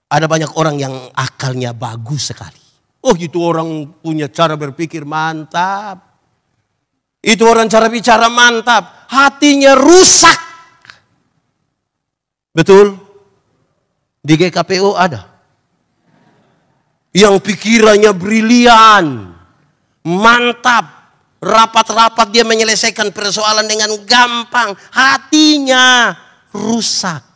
Ada banyak orang yang akalnya bagus sekali. Oh itu orang punya cara berpikir mantap. Itu orang cara bicara mantap. Hatinya rusak. Betul? Di GKPO ada. Yang pikirannya brilian. Mantap. Rapat-rapat dia menyelesaikan persoalan dengan gampang. Hatinya rusak.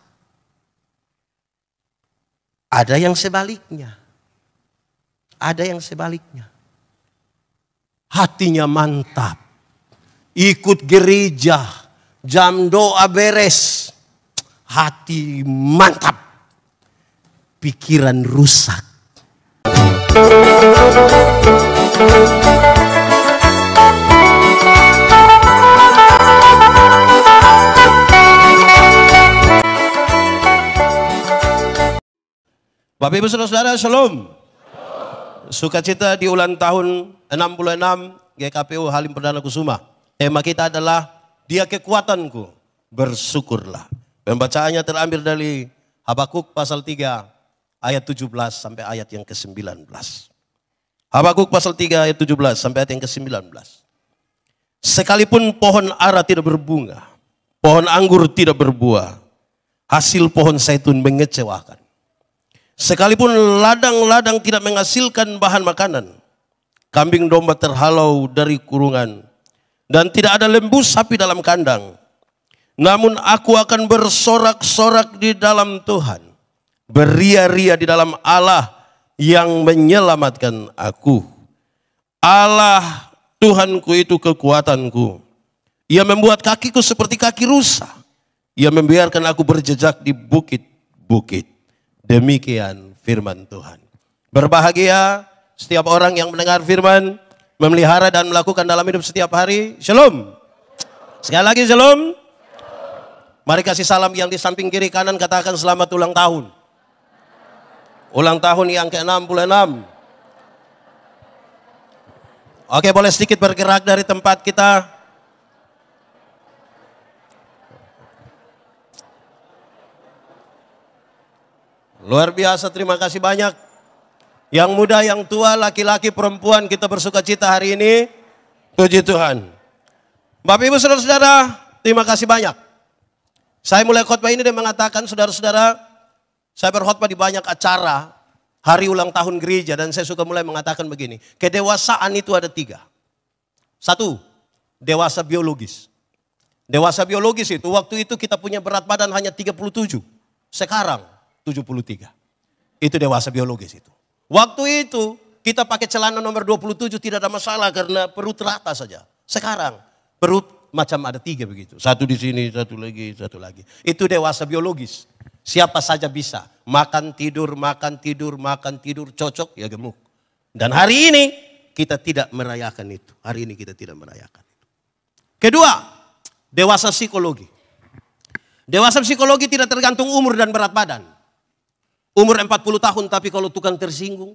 Ada yang sebaliknya. Ada yang sebaliknya. Hatinya mantap. Ikut gereja. Jam doa beres. Hati mantap. Pikiran rusak. Bapak Ibu Saudara-saudara, Shalom. Sukacita di ulang tahun 66 GKPO Halim Perdana Kusuma. Tema kita adalah Dia Kekuatanku, bersyukurlah. Pembacaannya terambil dari Habakuk pasal 3 ayat 17 sampai ayat yang ke-19. Habakuk pasal 3 ayat 17 sampai ayat yang ke-19. Sekalipun pohon ara tidak berbunga, pohon anggur tidak berbuah, hasil pohon zaitun mengecewakan. Sekalipun ladang-ladang tidak menghasilkan bahan makanan, kambing domba terhalau dari kurungan, dan tidak ada lembu sapi dalam kandang. Namun aku akan bersorak-sorak di dalam Tuhan, beria-ria di dalam Allah yang menyelamatkan aku. Allah Tuhanku itu kekuatanku. Ia membuat kakiku seperti kaki rusa. Ia membiarkan aku berjejak di bukit-bukit. Demikian firman Tuhan. Berbahagia setiap orang yang mendengar firman, memelihara dan melakukan dalam hidup setiap hari. Shalom. Sekali lagi shalom. Mari kasih salam yang di samping kiri kanan, katakan selamat ulang tahun. Ulang tahun yang ke-66. Oke, boleh sedikit bergerak dari tempat kita. Luar biasa, terima kasih banyak. Yang muda, yang tua, laki-laki, perempuan, kita bersuka cita hari ini. Puji Tuhan. Bapak Ibu Saudara-saudara, terima kasih banyak. Saya mulai khotbah ini dan mengatakan, saudara-saudara, saya berkhotbah di banyak acara hari ulang tahun gereja, dan saya suka mulai mengatakan begini. Kedewasaan itu ada 3. 1, dewasa biologis. Dewasa biologis itu, waktu itu kita punya berat badan hanya 37. Sekarang 73. Itu dewasa biologis itu. Waktu itu kita pakai celana nomor 27 tidak ada masalah karena perut rata saja. Sekarang perut macam ada 3 begitu. 1 di sini, 1 lagi, 1 lagi. Itu dewasa biologis. Siapa saja bisa. Makan tidur, makan tidur, makan tidur, cocok ya gemuk. Dan hari ini kita tidak merayakan itu. Hari ini kita tidak merayakan itu. Kedua, dewasa psikologi. Dewasa psikologi tidak tergantung umur dan berat badan. Umur 40 tahun tapi kalau tukang tersinggung,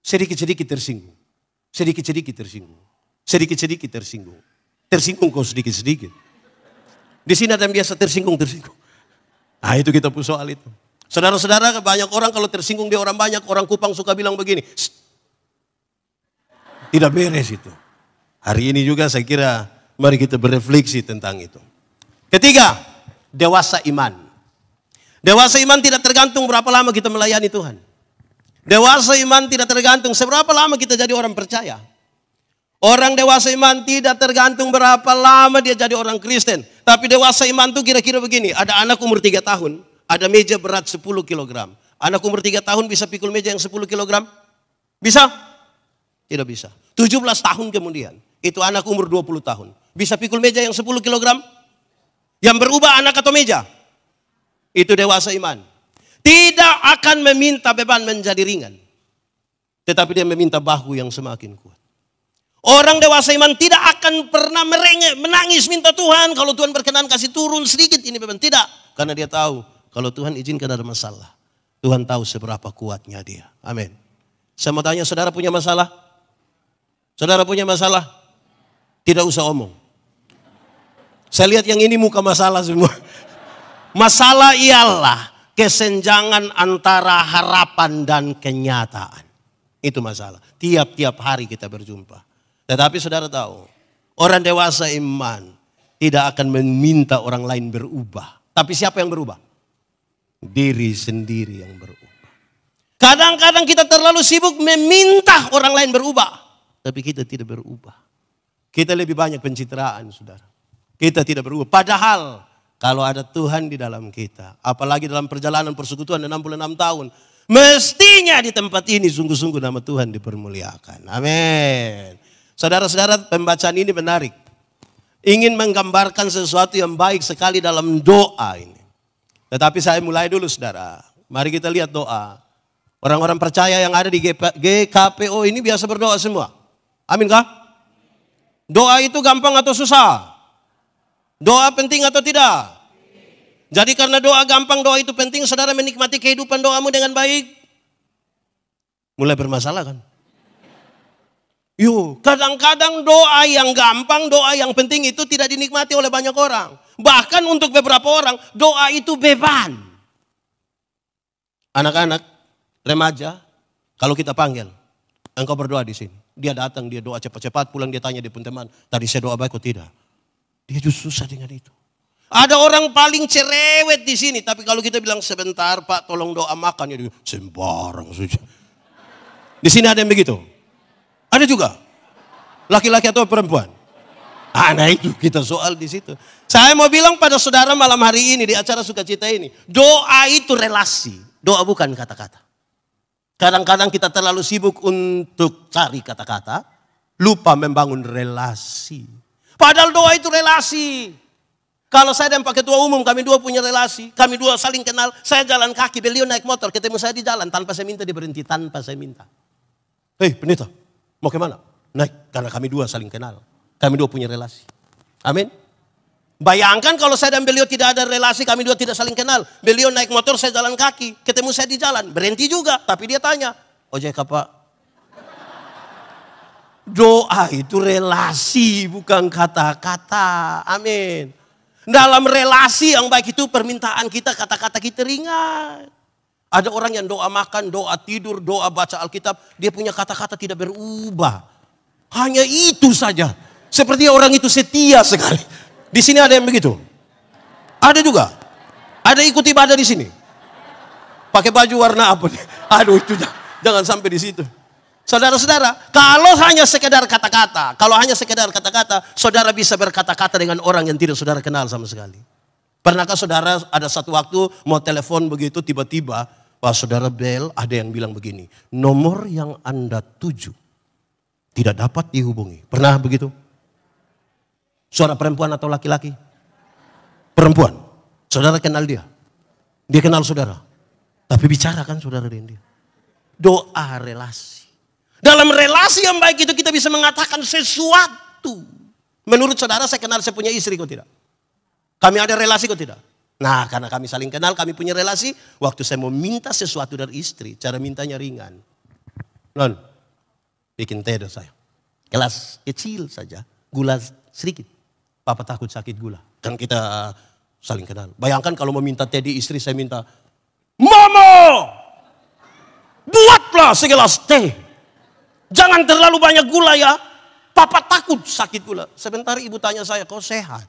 sedikit-sedikit tersinggung. Sedikit-sedikit tersinggung. Sedikit-sedikit tersinggung. Tersinggung kok sedikit-sedikit. Di sini ada yang biasa tersinggung-tersinggung. Nah itu kita pun soal itu. Saudara-saudara, banyak orang kalau tersinggung dia orang banyak. Orang Kupang suka bilang begini. Tidak beres itu. Hari ini juga saya kira mari kita berefleksi tentang itu. Ketiga, dewasa iman. Dewasa iman tidak tergantung berapa lama kita melayani Tuhan. Dewasa iman tidak tergantung seberapa lama kita jadi orang percaya. Orang dewasa iman tidak tergantung berapa lama dia jadi orang Kristen. Tapi dewasa iman itu kira-kira begini. Ada anak umur 3 tahun, ada meja berat 10 kilogram. Anak umur 3 tahun bisa pikul meja yang 10 kilogram? Bisa? Tidak bisa. 17 tahun kemudian, itu anak umur 20 tahun. Bisa pikul meja yang 10 kilogram? Yang berubah anak atau meja? Itu dewasa iman. Tidak akan meminta beban menjadi ringan. Tetapi dia meminta bahu yang semakin kuat. Orang dewasa iman tidak akan pernah merengek, menangis minta Tuhan. Kalau Tuhan berkenan kasih turun sedikit ini beban. Tidak. Karena dia tahu kalau Tuhan izinkan ada masalah. Tuhan tahu seberapa kuatnya dia. Amin. Saya mau tanya, saudara punya masalah? Saudara punya masalah? Tidak usah omong. Saya lihat yang ini muka masalah semua. Masalah ialah kesenjangan antara harapan dan kenyataan. Itu masalah. Tiap-tiap hari kita berjumpa. Tetapi saudara tahu, orang dewasa iman tidak akan meminta orang lain berubah. Tapi siapa yang berubah? Diri sendiri yang berubah. Kadang-kadang kita terlalu sibuk meminta orang lain berubah. Tapi kita tidak berubah. Kita lebih banyak pencitraan, saudara. Kita tidak berubah. Padahal kalau ada Tuhan di dalam kita, apalagi dalam perjalanan persekutuan 66 tahun, mestinya di tempat ini sungguh-sungguh nama Tuhan dipermuliakan. Amin. Saudara-saudara, pembacaan ini menarik. Ingin menggambarkan sesuatu yang baik sekali dalam doa ini. Tetapi saya mulai dulu, saudara. Mari kita lihat doa. Orang-orang percaya yang ada di GKPO ini biasa berdoa semua. Amin kah? Doa itu gampang atau susah? Doa penting atau tidak? Jadi karena doa gampang, doa itu penting, saudara menikmati kehidupan doamu dengan baik. Mulai bermasalah kan? Yuk, kadang-kadang doa yang gampang, doa yang penting itu tidak dinikmati oleh banyak orang. Bahkan untuk beberapa orang, doa itu beban. Anak-anak, remaja, kalau kita panggil, engkau berdoa di sini. Dia datang, dia doa cepat-cepat, pulang dia tanya dia pun teman, tadi saya doa baik atau tidak? Dia justru susah dengan itu. Ada orang paling cerewet di sini, tapi kalau kita bilang sebentar Pak, tolong doa makan, dia sembarang saja. Di sini ada yang begitu. Ada juga. Laki-laki atau perempuan? Nah itu kita soal di situ. Saya mau bilang pada saudara malam hari ini di acara sukacita ini, doa itu relasi, doa bukan kata-kata. Kadang-kadang kita terlalu sibuk untuk cari kata-kata, lupa membangun relasi. Padahal doa itu relasi. Kalau saya dan Pak Ketua Umum, kami dua punya relasi, kami dua saling kenal, saya jalan kaki, beliau naik motor, ketemu saya di jalan, tanpa saya minta dia berhenti, tanpa saya minta. Hei pendeta, mau kemana? Naik, karena kami dua saling kenal, kami dua punya relasi. Amin. Bayangkan kalau saya dan beliau tidak ada relasi, kami dua tidak saling kenal. Beliau naik motor, saya jalan kaki. Ketemu saya di jalan, berhenti juga. Tapi dia tanya, ojek Pak? Doa itu relasi, bukan kata-kata. Amin. Dalam relasi yang baik itu permintaan kita, kata-kata kita ringan. Ada orang yang doa makan, doa tidur, doa baca Alkitab. Dia punya kata-kata tidak berubah. Hanya itu saja. Seperti orang itu setia sekali. Di sini ada yang begitu? Ada juga? Ada ikut ibadah di sini? Pakai baju warna apa nih? Aduh itu jangan sampai di situ. Saudara-saudara, kalau hanya sekedar kata-kata, saudara bisa berkata-kata dengan orang yang tidak saudara kenal sama sekali. Pernahkah saudara ada satu waktu mau telepon begitu tiba-tiba, Pak Saudara Bel ada yang bilang begini, nomor yang Anda tuju tidak dapat dihubungi. Pernah begitu? Suara perempuan atau laki-laki? Perempuan. Saudara kenal dia. Dia kenal saudara. Tapi bicarakan saudara dengan dia. Doa relasi. Dalam relasi yang baik itu kita bisa mengatakan sesuatu. Menurut saudara saya kenal saya punya istri kok tidak? Kami ada relasi kok tidak? Nah karena kami saling kenal, kami punya relasi. Waktu saya mau minta sesuatu dari istri, cara mintanya ringan. Non, bikin teh dong saya. Gelas kecil saja, gula sedikit. Papa takut sakit gula. Kan kita saling kenal. Bayangkan kalau mau minta teh di istri, saya minta, Mama, buatlah segelas teh. Jangan terlalu banyak gula ya. Papa takut sakit gula. Sebentar ibu tanya saya, kau sehat?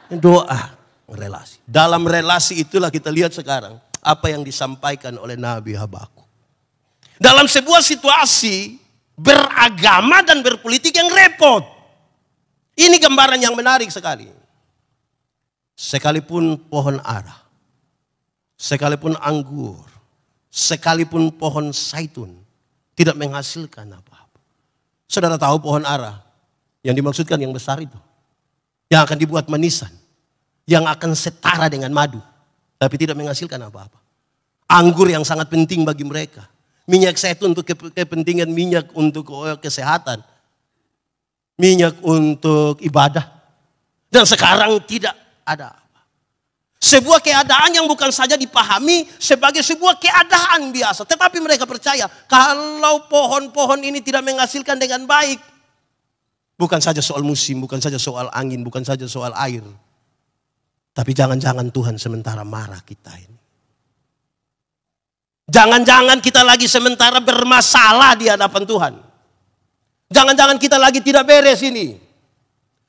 Doa, relasi. Dalam relasi itulah kita lihat sekarang apa yang disampaikan oleh Nabi Habakuk. Dalam sebuah situasi beragama dan berpolitik yang repot. Ini gambaran yang menarik sekali. Sekalipun pohon ara, sekalipun anggur, sekalipun pohon zaitun tidak menghasilkan apa-apa. Saudara tahu pohon ara yang dimaksudkan yang besar itu, yang akan dibuat manisan, yang akan setara dengan madu, tapi tidak menghasilkan apa-apa. Anggur yang sangat penting bagi mereka, minyak zaitun untuk kepentingan minyak untuk kesehatan, minyak untuk ibadah. Dan sekarang tidak ada apa. Sebuah keadaan yang bukan saja dipahami sebagai sebuah keadaan biasa. Tetapi mereka percaya kalau pohon-pohon ini tidak menghasilkan dengan baik. Bukan saja soal musim, bukan saja soal angin, bukan saja soal air. Tapi jangan-jangan Tuhan sementara marah kita ini. Jangan-jangan kita lagi sementara bermasalah di hadapan Tuhan. Jangan-jangan kita lagi tidak beres ini.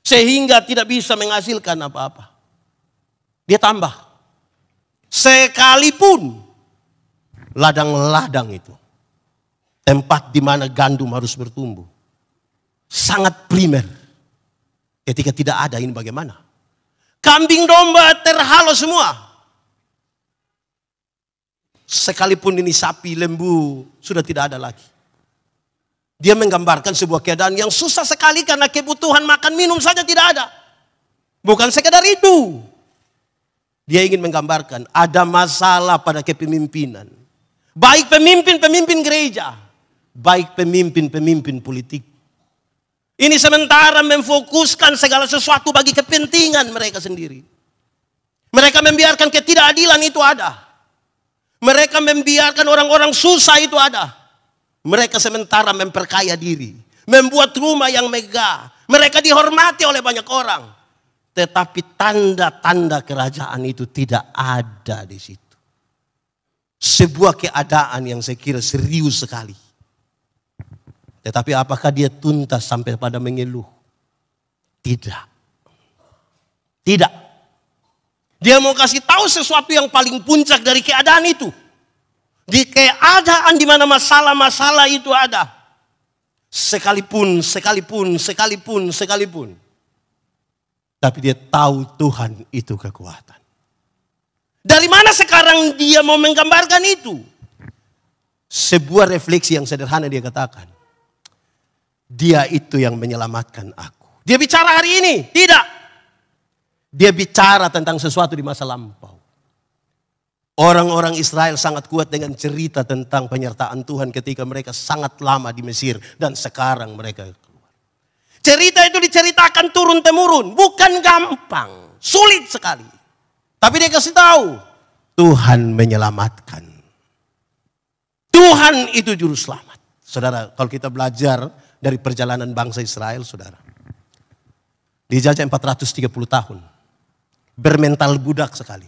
Sehingga tidak bisa menghasilkan apa-apa. Dia tambah. Sekalipun ladang-ladang itu, tempat di mana gandum harus bertumbuh, sangat primer. Ketika tidak ada, ini bagaimana? Kambing domba terhalau semua. Sekalipun ini sapi, lembu, sudah tidak ada lagi. Dia menggambarkan sebuah keadaan yang susah sekali karena kebutuhan makan minum saja tidak ada. Bukan sekedar itu. Dia ingin menggambarkan ada masalah pada kepemimpinan. Baik pemimpin-pemimpin gereja, baik pemimpin-pemimpin politik. Ini sementara memfokuskan segala sesuatu bagi kepentingan mereka sendiri. Mereka membiarkan ketidakadilan itu ada. Mereka membiarkan orang-orang susah itu ada. Mereka sementara memperkaya diri. Membuat rumah yang megah. Mereka dihormati oleh banyak orang. Tetapi tanda-tanda kerajaan itu tidak ada di situ. Sebuah keadaan yang saya kira serius sekali. Tetapi apakah dia tuntas sampai pada mengeluh? Tidak. Tidak. Dia mau kasih tahu sesuatu yang paling puncak dari keadaan itu. Di keadaan di mana masalah-masalah itu ada. Sekalipun. Tapi dia tahu Tuhan itu kekuatan. Dari mana sekarang dia mau menggambarkan itu? Sebuah refleksi yang sederhana dia katakan. Dia itu yang menyelamatkan aku. Dia bicara hari ini? Tidak. Dia bicara tentang sesuatu di masa lampau. Orang-orang Israel sangat kuat dengan cerita tentang penyertaan Tuhan ketika mereka sangat lama di Mesir. Dan sekarang mereka keluar. Cerita itu diceritakan turun-temurun. Bukan gampang. Sulit sekali. Tapi dia kasih tahu. Tuhan menyelamatkan. Tuhan itu juru selamat. Saudara, kalau kita belajar dari perjalanan bangsa Israel, saudara. Dijajah 430 tahun. Bermental budak sekali.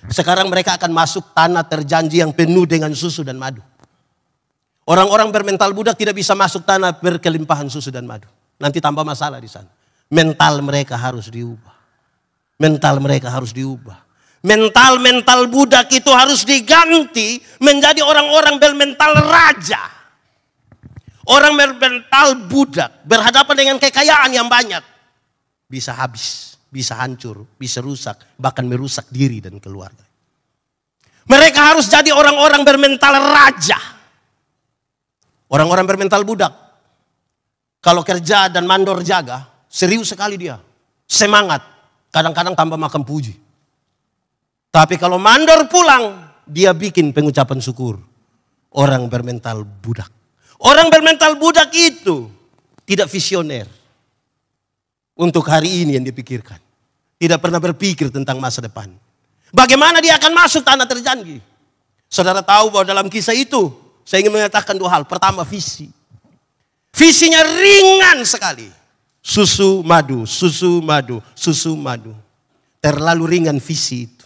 Sekarang mereka akan masuk tanah terjanji yang penuh dengan susu dan madu. Orang-orang bermental budak tidak bisa masuk tanah berkelimpahan susu dan madu. Nanti tambah masalah di sana. Mental mereka harus diubah. Mental mereka harus diubah. Mental budak itu harus diganti menjadi orang-orang bermental raja. Orang bermental budak berhadapan dengan kekayaan yang banyak. Bisa habis, bisa hancur, bisa rusak, bahkan merusak diri dan keluarga. Mereka harus jadi orang-orang bermental raja. Orang-orang bermental budak. Kalau kerja dan mandor jaga, serius sekali dia. Semangat, kadang-kadang tambah makan puji. Tapi kalau mandor pulang, dia bikin pengucapan syukur. Orang bermental budak. Orang bermental budak itu tidak visioner. Untuk hari ini yang dipikirkan. Tidak pernah berpikir tentang masa depan. Bagaimana dia akan masuk tanah terjanji. Saudara tahu bahwa dalam kisah itu, saya ingin mengatakan dua hal. Pertama, visi. Visinya ringan sekali. Susu madu, susu madu, susu madu. Terlalu ringan visi itu.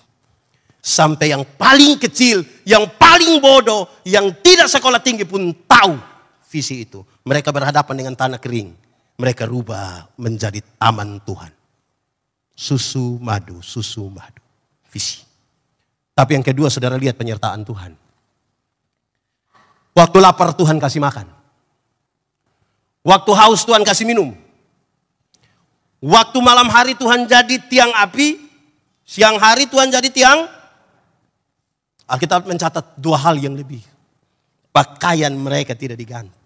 Sampai yang paling kecil, yang paling bodoh, yang tidak sekolah tinggi pun tahu visi itu. Mereka berhadapan dengan tanah kering. Mereka rubah menjadi taman Tuhan. Susu madu, susu madu. Visi. Tapi yang kedua, saudara lihat penyertaan Tuhan. Waktu lapar Tuhan kasih makan. Waktu haus Tuhan kasih minum. Waktu malam hari Tuhan jadi tiang api. Siang hari Tuhan jadi tiang. Alkitab mencatat dua hal yang lebih. Pakaian mereka tidak diganti.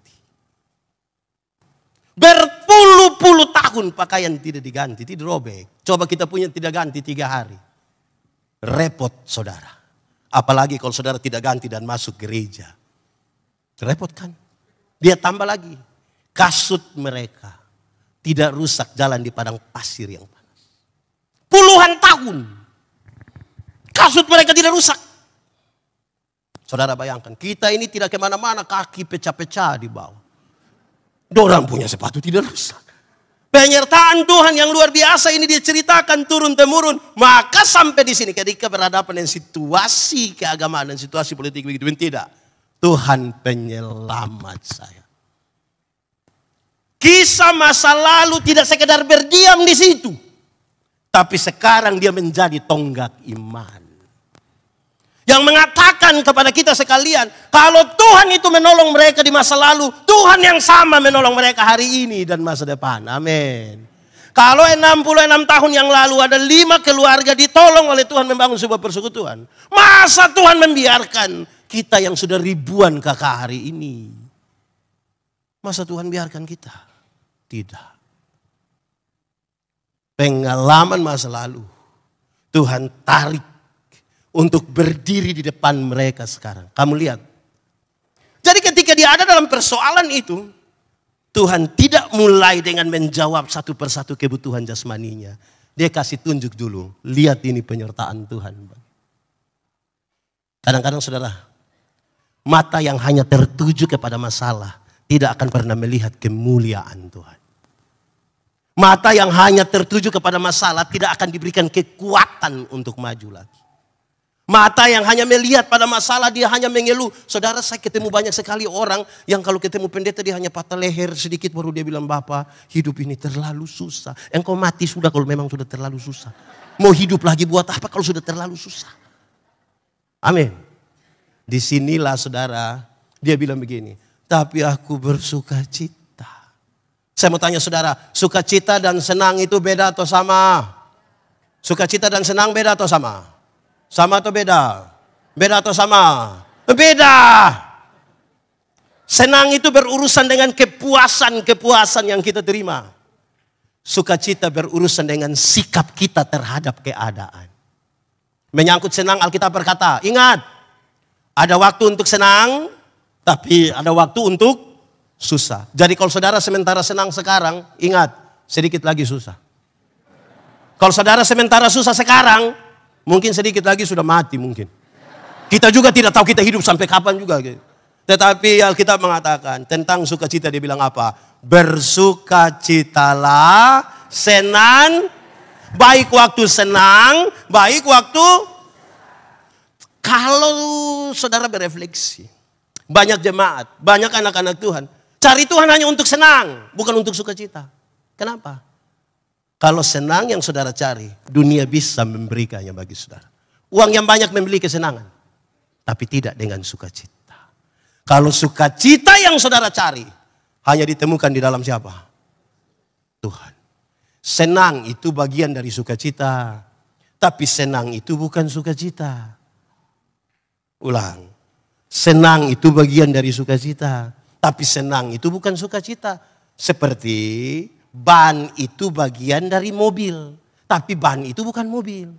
Berpuluh-puluh tahun pakaian tidak diganti, tidak robek. Coba kita punya tidak ganti 3 hari. Repot saudara. Apalagi kalau saudara tidak ganti dan masuk gereja. Repot kan? Dia tambah lagi. Kasut mereka tidak rusak jalan di padang pasir yang panas. Puluhan tahun. Kasut mereka tidak rusak. Saudara bayangkan, kita ini tidak kemana-mana, kaki pecah-pecah di bawah. Dorang punya sepatu tidak rusak. Penyertaan Tuhan yang luar biasa ini dia ceritakan turun-temurun. Maka sampai di sini ketika berhadapan dengan situasi keagamaan dan situasi politik begitu, tidak. Tuhan penyelamat saya. Kisah masa lalu tidak sekedar berdiam di situ. Tapi sekarang dia menjadi tonggak iman. Yang mengatakan kepada kita sekalian, kalau Tuhan itu menolong mereka di masa lalu, Tuhan yang sama menolong mereka hari ini dan masa depan. Amin. Kalau 66 tahun yang lalu ada 5 keluarga ditolong oleh Tuhan membangun sebuah persekutuan. Masa Tuhan membiarkan kita yang sudah ribuan kakak hari ini? Masa Tuhan biarkan kita? Tidak. Pengalaman masa lalu Tuhan tarik untuk berdiri di depan mereka sekarang. Kamu lihat. Jadi ketika dia ada dalam persoalan itu, Tuhan tidak mulai dengan menjawab satu persatu kebutuhan jasmaninya. Dia kasih tunjuk dulu. Lihat ini penyertaan Tuhan. Kadang-kadang saudara, mata yang hanya tertuju kepada masalah tidak akan pernah melihat kemuliaan Tuhan. Mata yang hanya tertuju kepada masalah tidak akan diberikan kekuatan untuk maju lagi. Mata yang hanya melihat pada masalah dia hanya mengeluh. Saudara, saya ketemu banyak sekali orang yang kalau ketemu pendeta dia hanya patah leher sedikit baru dia bilang, Bapak hidup ini terlalu susah. Engkau mati sudah kalau memang sudah terlalu susah. Mau hidup lagi buat apa kalau sudah terlalu susah. Amin. Disinilah saudara dia bilang begini. Tapi aku bersuka cita. Saya mau tanya saudara, sukacita dan senang itu beda atau sama? Sukacita dan senang beda atau sama? Sama atau beda? Beda atau sama? Beda. Senang itu berurusan dengan kepuasan yang kita terima. Sukacita berurusan dengan sikap kita terhadap keadaan. Menyangkut senang, Alkitab berkata, ingat, ada waktu untuk senang, tapi ada waktu untuk susah. Jadi kalau saudara sementara senang sekarang, ingat, sedikit lagi susah. Kalau saudara sementara susah sekarang, mungkin sedikit lagi sudah mati mungkin. Kita juga tidak tahu kita hidup sampai kapan juga. Tetapi Alkitab mengatakan tentang sukacita dia bilang apa? Bersukacitalah, senang, baik waktu senang, baik waktu. Kalau saudara berefleksi, banyak jemaat, banyak anak-anak Tuhan, cari Tuhan hanya untuk senang, bukan untuk sukacita. Kenapa? Kalau senang yang saudara cari, dunia bisa memberikannya bagi saudara. Uang yang banyak membeli kesenangan, tapi tidak dengan sukacita. Kalau sukacita yang saudara cari, hanya ditemukan di dalam siapa? Tuhan. Senang itu bagian dari sukacita, tapi senang itu bukan sukacita. Ulang. Senang itu bagian dari sukacita, tapi senang itu bukan sukacita. Seperti ban itu bagian dari mobil. Tapi ban itu bukan mobil.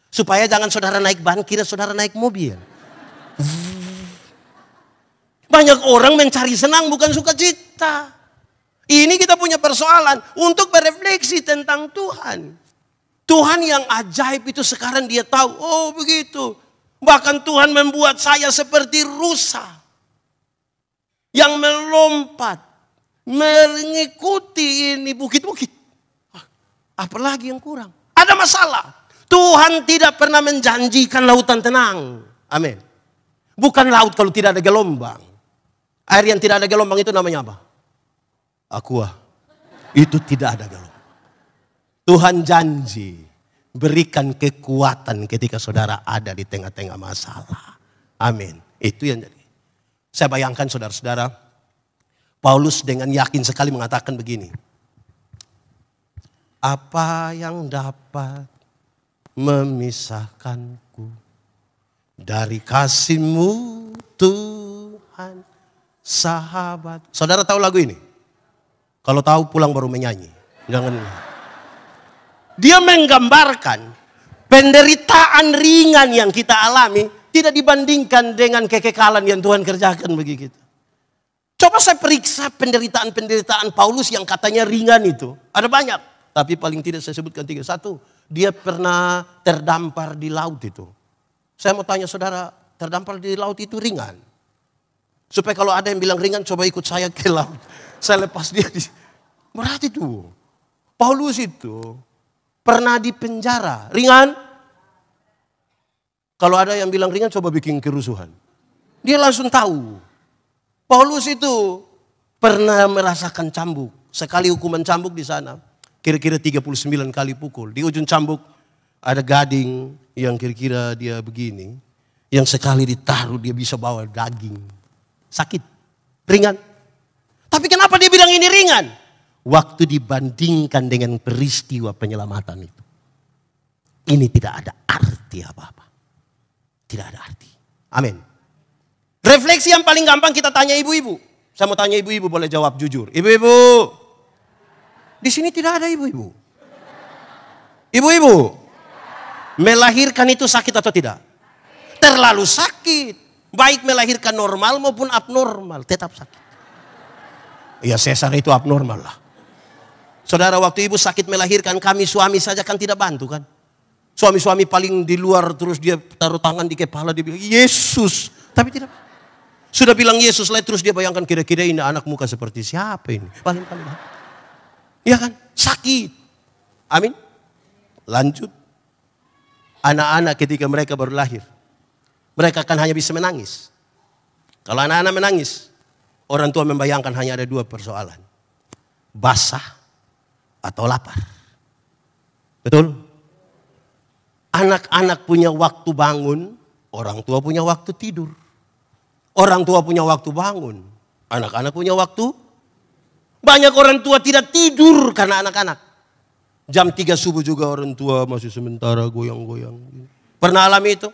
Supaya jangan saudara naik ban, kira saudara naik mobil. Banyak orang mencari senang bukan sukacita. Ini kita punya persoalan untuk berefleksi tentang Tuhan. Tuhan yang ajaib itu sekarang dia tahu. Oh begitu. Bahkan Tuhan membuat saya seperti rusa. Yang melompat. Mengikuti ini bukit-bukit. Apalagi yang kurang? Ada masalah. Tuhan tidak pernah menjanjikan lautan tenang. Amin. Bukan laut kalau tidak ada gelombang. Air yang tidak ada gelombang itu namanya apa? Aqua. Itu tidak ada gelombang. Tuhan janji berikan kekuatan ketika saudara ada di tengah-tengah masalah. Amin. Itu yang jadi. Saya bayangkan saudara-saudara, Paulus dengan yakin sekali mengatakan begini. Apa yang dapat memisahkanku dari kasih-Mu Tuhan sahabat. Saudara tahu lagu ini? Kalau tahu pulang baru menyanyi. Jangan. Dia menggambarkan penderitaan ringan yang kita alami tidak dibandingkan dengan kekekalan yang Tuhan kerjakan bagi kita. Coba saya periksa penderitaan-penderitaan Paulus yang katanya ringan itu. Ada banyak. Tapi paling tidak saya sebutkan 3. 1, dia pernah terdampar di laut itu. Saya mau tanya saudara, terdampar di laut itu ringan? Supaya kalau ada yang bilang ringan, coba ikut saya ke laut. Saya lepas dia. Berarti tuh, Paulus itu pernah di penjara. Ringan? Kalau ada yang bilang ringan, coba bikin kerusuhan. Dia langsung tahu. Paulus itu pernah merasakan cambuk. Sekali hukuman cambuk di sana. Kira-kira 39 kali pukul. Di ujung cambuk ada gading yang kira-kira dia begini. Yang sekali ditaruh dia bisa bawa daging. Sakit. Ringan. Tapi kenapa dia bilang ini ringan? Waktu dibandingkan dengan peristiwa penyelamatan itu. Ini tidak ada arti apa-apa. Tidak ada arti. Amin. Refleksi yang paling gampang kita tanya ibu-ibu. Saya mau tanya ibu-ibu, boleh jawab jujur. Ibu-ibu. Di sini tidak ada ibu-ibu. Ibu-ibu. Melahirkan itu sakit atau tidak? Terlalu sakit. Baik melahirkan normal maupun abnormal. Tetap sakit. Ya sesar itu abnormal lah. Saudara, waktu ibu sakit melahirkan, kami suami saja kan tidak bantu kan. Suami-suami paling di luar terus dia taruh tangan di kepala. Dia bilang Yesus. Tapi tidak. Sudah bilang Yesus lah terus dia bayangkan kira-kira ini anak muka seperti siapa ini. Paling-paling. Ya kan? Sakit. Amin. Lanjut. Anak-anak ketika mereka baru lahir. Mereka kan hanya bisa menangis. Kalau anak-anak menangis. Orang tua membayangkan hanya ada dua persoalan. Basah atau lapar. Betul? Anak-anak punya waktu bangun. Orang tua punya waktu tidur. Orang tua punya waktu bangun. Anak-anak punya waktu. Banyak orang tua tidak tidur karena anak-anak. Jam 3 subuh juga orang tua masih sementara goyang-goyang. Pernah alami itu?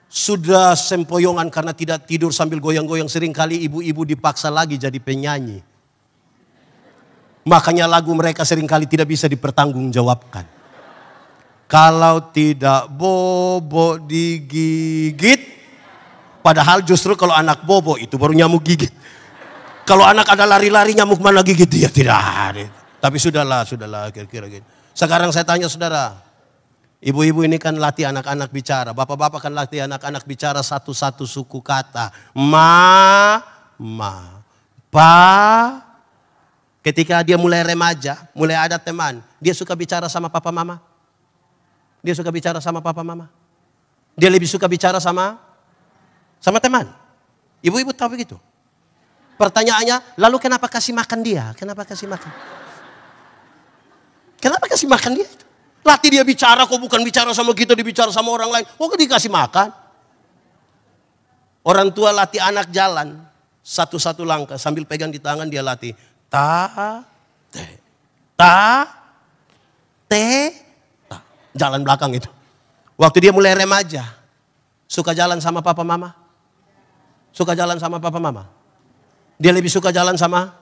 Sudah sempoyongan karena tidak tidur sambil goyang-goyang. Seringkali ibu-ibu dipaksa lagi jadi penyanyi. Makanya lagu mereka seringkali tidak bisa dipertanggungjawabkan. Kalau tidak bobo digigit. Padahal justru kalau anak bobo itu baru nyamuk gigit. Kalau anak ada lari-lari nyamuk mana gigit? Ya tidak ada. Tapi sudahlah kira-kira gitu. Sekarang saya tanya saudara. Ibu-ibu ini kan latih anak-anak bicara. Bapak-bapak kan latih anak-anak bicara satu-satu suku kata. Ma, pa. Ketika dia mulai remaja, mulai ada teman. Dia suka bicara sama papa mama. Dia suka bicara sama papa mama. Dia lebih suka bicara sama teman. Ibu-ibu tahu begitu. Pertanyaannya, lalu kenapa kasih makan dia? Kenapa kasih makan? Kenapa kasih makan dia itu? Latih dia bicara, kok bukan bicara sama kita, dia bicara sama orang lain. Kok dikasih makan? Orang tua latih anak jalan. Satu-satu langkah sambil pegang di tangan dia latih. Ta, te. Jalan belakang itu. Waktu dia mulai remaja. Suka jalan sama papa mama. Suka jalan sama papa mama. Dia lebih suka jalan sama.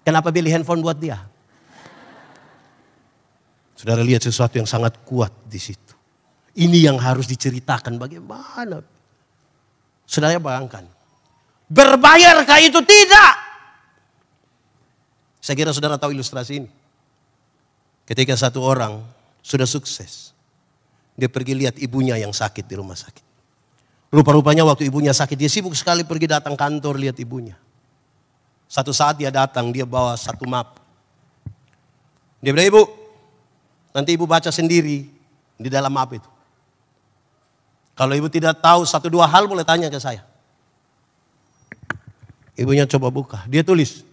Kenapa beli handphone buat dia? Saudara lihat sesuatu yang sangat kuat di situ. Ini yang harus diceritakan bagaimana. Saudara bayangkan. Berbayarkah itu? Tidak. Saya kira saudara tahu ilustrasi ini. Ketika satu orang sudah sukses. Dia pergi lihat ibunya yang sakit di rumah sakit. Rupa-rupanya waktu ibunya sakit. Dia sibuk sekali pergi datang kantor lihat ibunya. Satu saat dia datang. Dia bawa satu map. Dia bilang, ibu. Nanti ibu baca sendiri di dalam map itu. Kalau ibu tidak tahu satu dua hal boleh tanya ke saya. Ibunya coba buka. Dia tulis.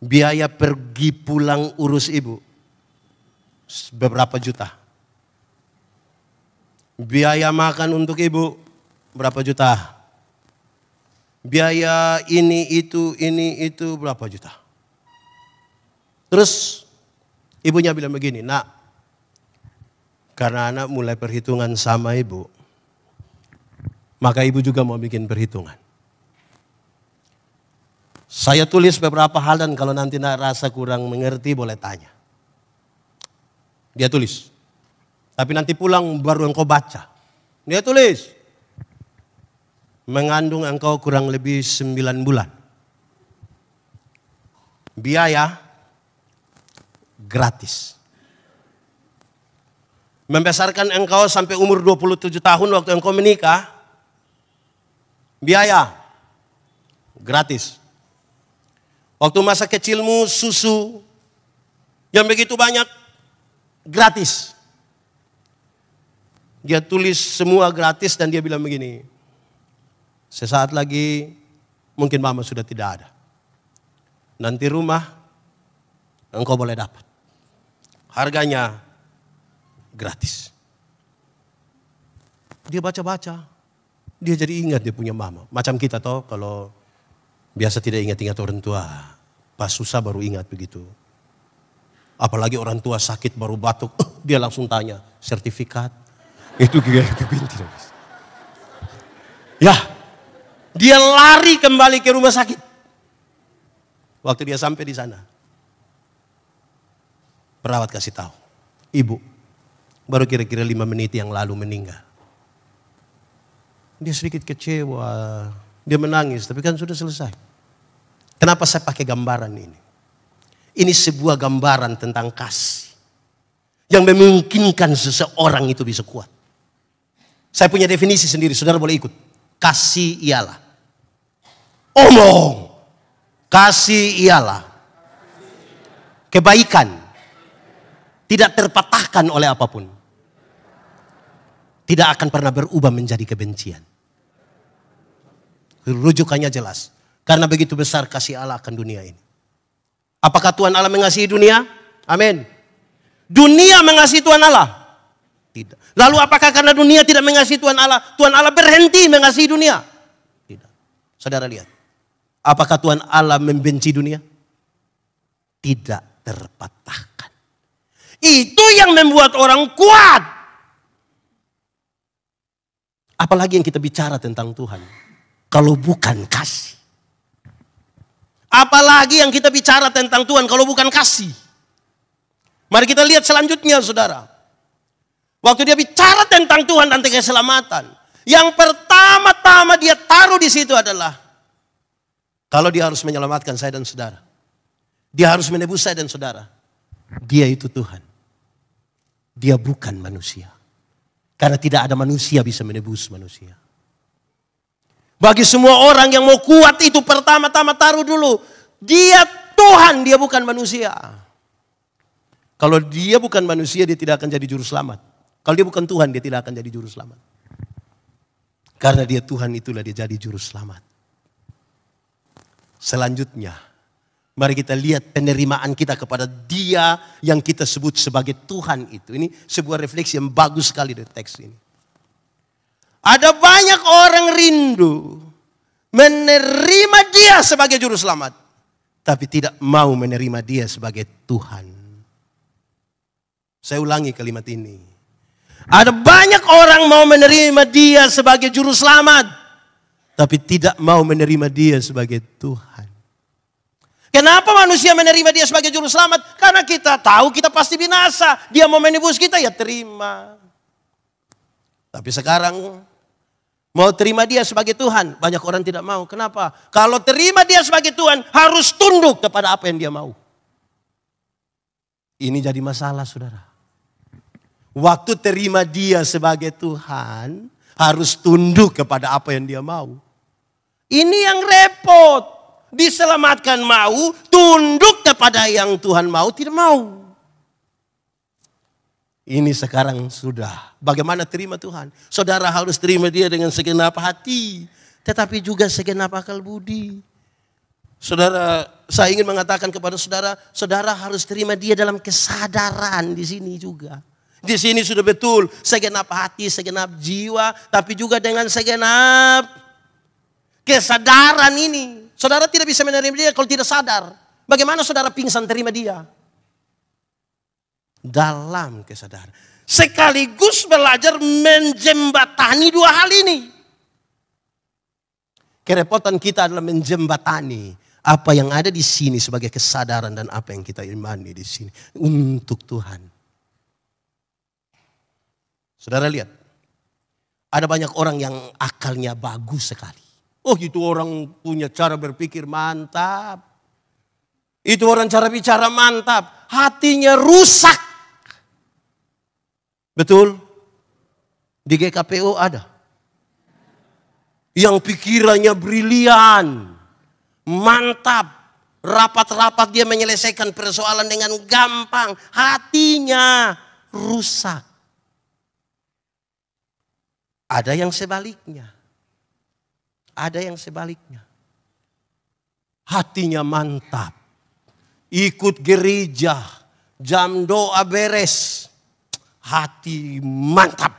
Biaya pergi pulang urus ibu. Beberapa juta. Biaya makan untuk ibu. Berapa juta. Biaya ini itu berapa juta. Terus ibunya bilang begini, nak, karena anak mulai perhitungan sama ibu, maka ibu juga mau bikin perhitungan. Saya tulis beberapa hal dan kalau nanti nak rasa kurang mengerti boleh tanya. Dia tulis. Tapi nanti pulang baru engkau baca. Dia tulis. Mengandung engkau kurang lebih 9 bulan. Biaya gratis. Membesarkan engkau sampai umur 27 tahun waktu engkau menikah. Biaya gratis. Waktu masa kecilmu susu yang begitu banyak gratis. Dia tulis semua gratis dan dia bilang begini. Sesaat lagi mungkin mama sudah tidak ada. Nanti rumah engkau boleh dapat. Harganya gratis. Dia baca-baca. Dia jadi ingat dia punya mama. Macam kita toh kalau biasa tidak ingat-ingat orang tua. Pas susah baru ingat begitu. Apalagi orang tua sakit baru batuk. Dia langsung tanya, sertifikat. Itu ke binti. Ya, dia lari kembali ke rumah sakit. Waktu dia sampai di sana, perawat kasih tahu, ibu baru kira-kira 5 menit yang lalu meninggal. Dia sedikit kecewa, dia menangis, tapi kan sudah selesai. Kenapa saya pakai gambaran ini? Ini sebuah gambaran tentang kasih yang memungkinkan seseorang itu bisa kuat. Saya punya definisi sendiri, saudara boleh ikut. Kasih ialah omong. Kasih ialah kebaikan, tidak terpatahkan oleh apapun. Tidak akan pernah berubah menjadi kebencian. Rujukannya jelas. Karena begitu besar kasih Allah akan dunia ini. Apakah Tuhan Allah mengasihi dunia? Amin. Dunia mengasihi Tuhan Allah? Tidak. Lalu apakah karena dunia tidak mengasihi Tuhan Allah berhenti mengasihi dunia? Tidak. Saudara lihat. Apakah Tuhan Allah membenci dunia? Tidak terpatahkan. Itu yang membuat orang kuat. Apalagi yang kita bicara tentang Tuhan. Kalau bukan kasih. Apalagi yang kita bicara tentang Tuhan kalau bukan kasih. Mari kita lihat selanjutnya saudara. Waktu dia bicara tentang Tuhan dan tentang keselamatan. Yang pertama-tama dia taruh di situ adalah. Kalau dia harus menyelamatkan saya dan saudara. Dia harus menebus saya dan saudara. Dia itu Tuhan. Dia bukan manusia. Karena tidak ada manusia bisa menebus manusia. Bagi semua orang yang mau kuat itu pertama-tama taruh dulu. Dia Tuhan, dia bukan manusia. Kalau dia bukan manusia dia tidak akan jadi juru selamat. Kalau dia bukan Tuhan dia tidak akan jadi juru selamat. Karena dia Tuhan itulah dia jadi juru selamat. Selanjutnya, mari kita lihat penerimaan kita kepada Dia yang kita sebut sebagai Tuhan itu. Ini sebuah refleksi yang bagus sekali dari teks ini. Ada banyak orang rindu menerima Dia sebagai juru selamat, tapi tidak mau menerima Dia sebagai Tuhan. Saya ulangi kalimat ini. Ada banyak orang mau menerima Dia sebagai juru selamat, tapi tidak mau menerima Dia sebagai Tuhan. Kenapa manusia menerima Dia sebagai juru selamat? Karena kita tahu kita pasti binasa. Dia mau menebus kita ya terima. Tapi sekarang mau terima Dia sebagai Tuhan. Banyak orang tidak mau. Kenapa? Kalau terima Dia sebagai Tuhan harus tunduk kepada apa yang dia mau. Ini jadi masalah saudara. Waktu terima Dia sebagai Tuhan harus tunduk kepada apa yang dia mau. Ini yang repot. Diselamatkan mau, tunduk kepada yang Tuhan mau, tidak mau. Ini sekarang sudah. Bagaimana terima Tuhan? Saudara harus terima Dia dengan segenap hati. Tetapi juga segenap akal budi. Saudara, saya ingin mengatakan kepada saudara, saudara harus terima Dia dalam kesadaran di sini juga. Di sini sudah betul, segenap hati, segenap jiwa, tapi juga dengan segenap kesadaran ini. Saudara tidak bisa menerima Dia kalau tidak sadar. Bagaimana saudara pingsan terima Dia? Dalam kesadaran. Sekaligus belajar menjembatani dua hal ini. Kerepotan kita adalah menjembatani apa yang ada di sini sebagai kesadaran dan apa yang kita imani di sini untuk Tuhan. Saudara lihat, ada banyak orang yang akalnya bagus sekali. Oh itu orang punya cara berpikir mantap. Itu orang cara bicara mantap. Hatinya rusak. Betul? Di GKPO ada. Yang pikirannya brilian. Mantap. Rapat-rapat dia menyelesaikan persoalan dengan gampang. Hatinya rusak. Ada yang sebaliknya. Ada yang sebaliknya. Hatinya mantap. Ikut gereja. Jam doa beres. Hati mantap.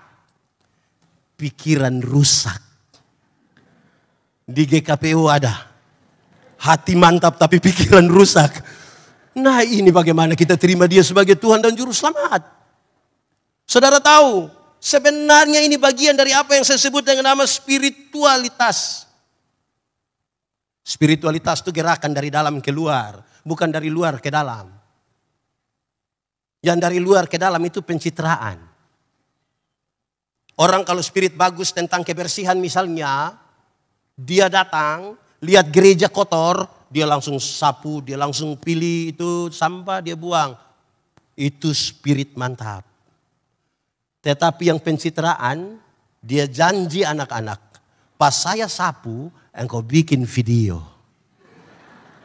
Pikiran rusak. Di GKPU ada. Hati mantap tapi pikiran rusak. Nah ini bagaimana kita terima dia sebagai Tuhan dan Juru Selamat. Saudara tahu, sebenarnya ini bagian dari apa yang saya sebut dengan nama spiritualitas. Spiritualitas itu gerakan dari dalam ke luar, bukan dari luar ke dalam. Yang dari luar ke dalam itu pencitraan. Orang kalau spirit bagus tentang kebersihan misalnya, dia datang, lihat gereja kotor, dia langsung sapu, dia langsung pilih itu sampah, dia buang. Itu spirit mantap. Tetapi yang pencitraan, dia janji anak-anak, pas saya sapu, engkau bikin video.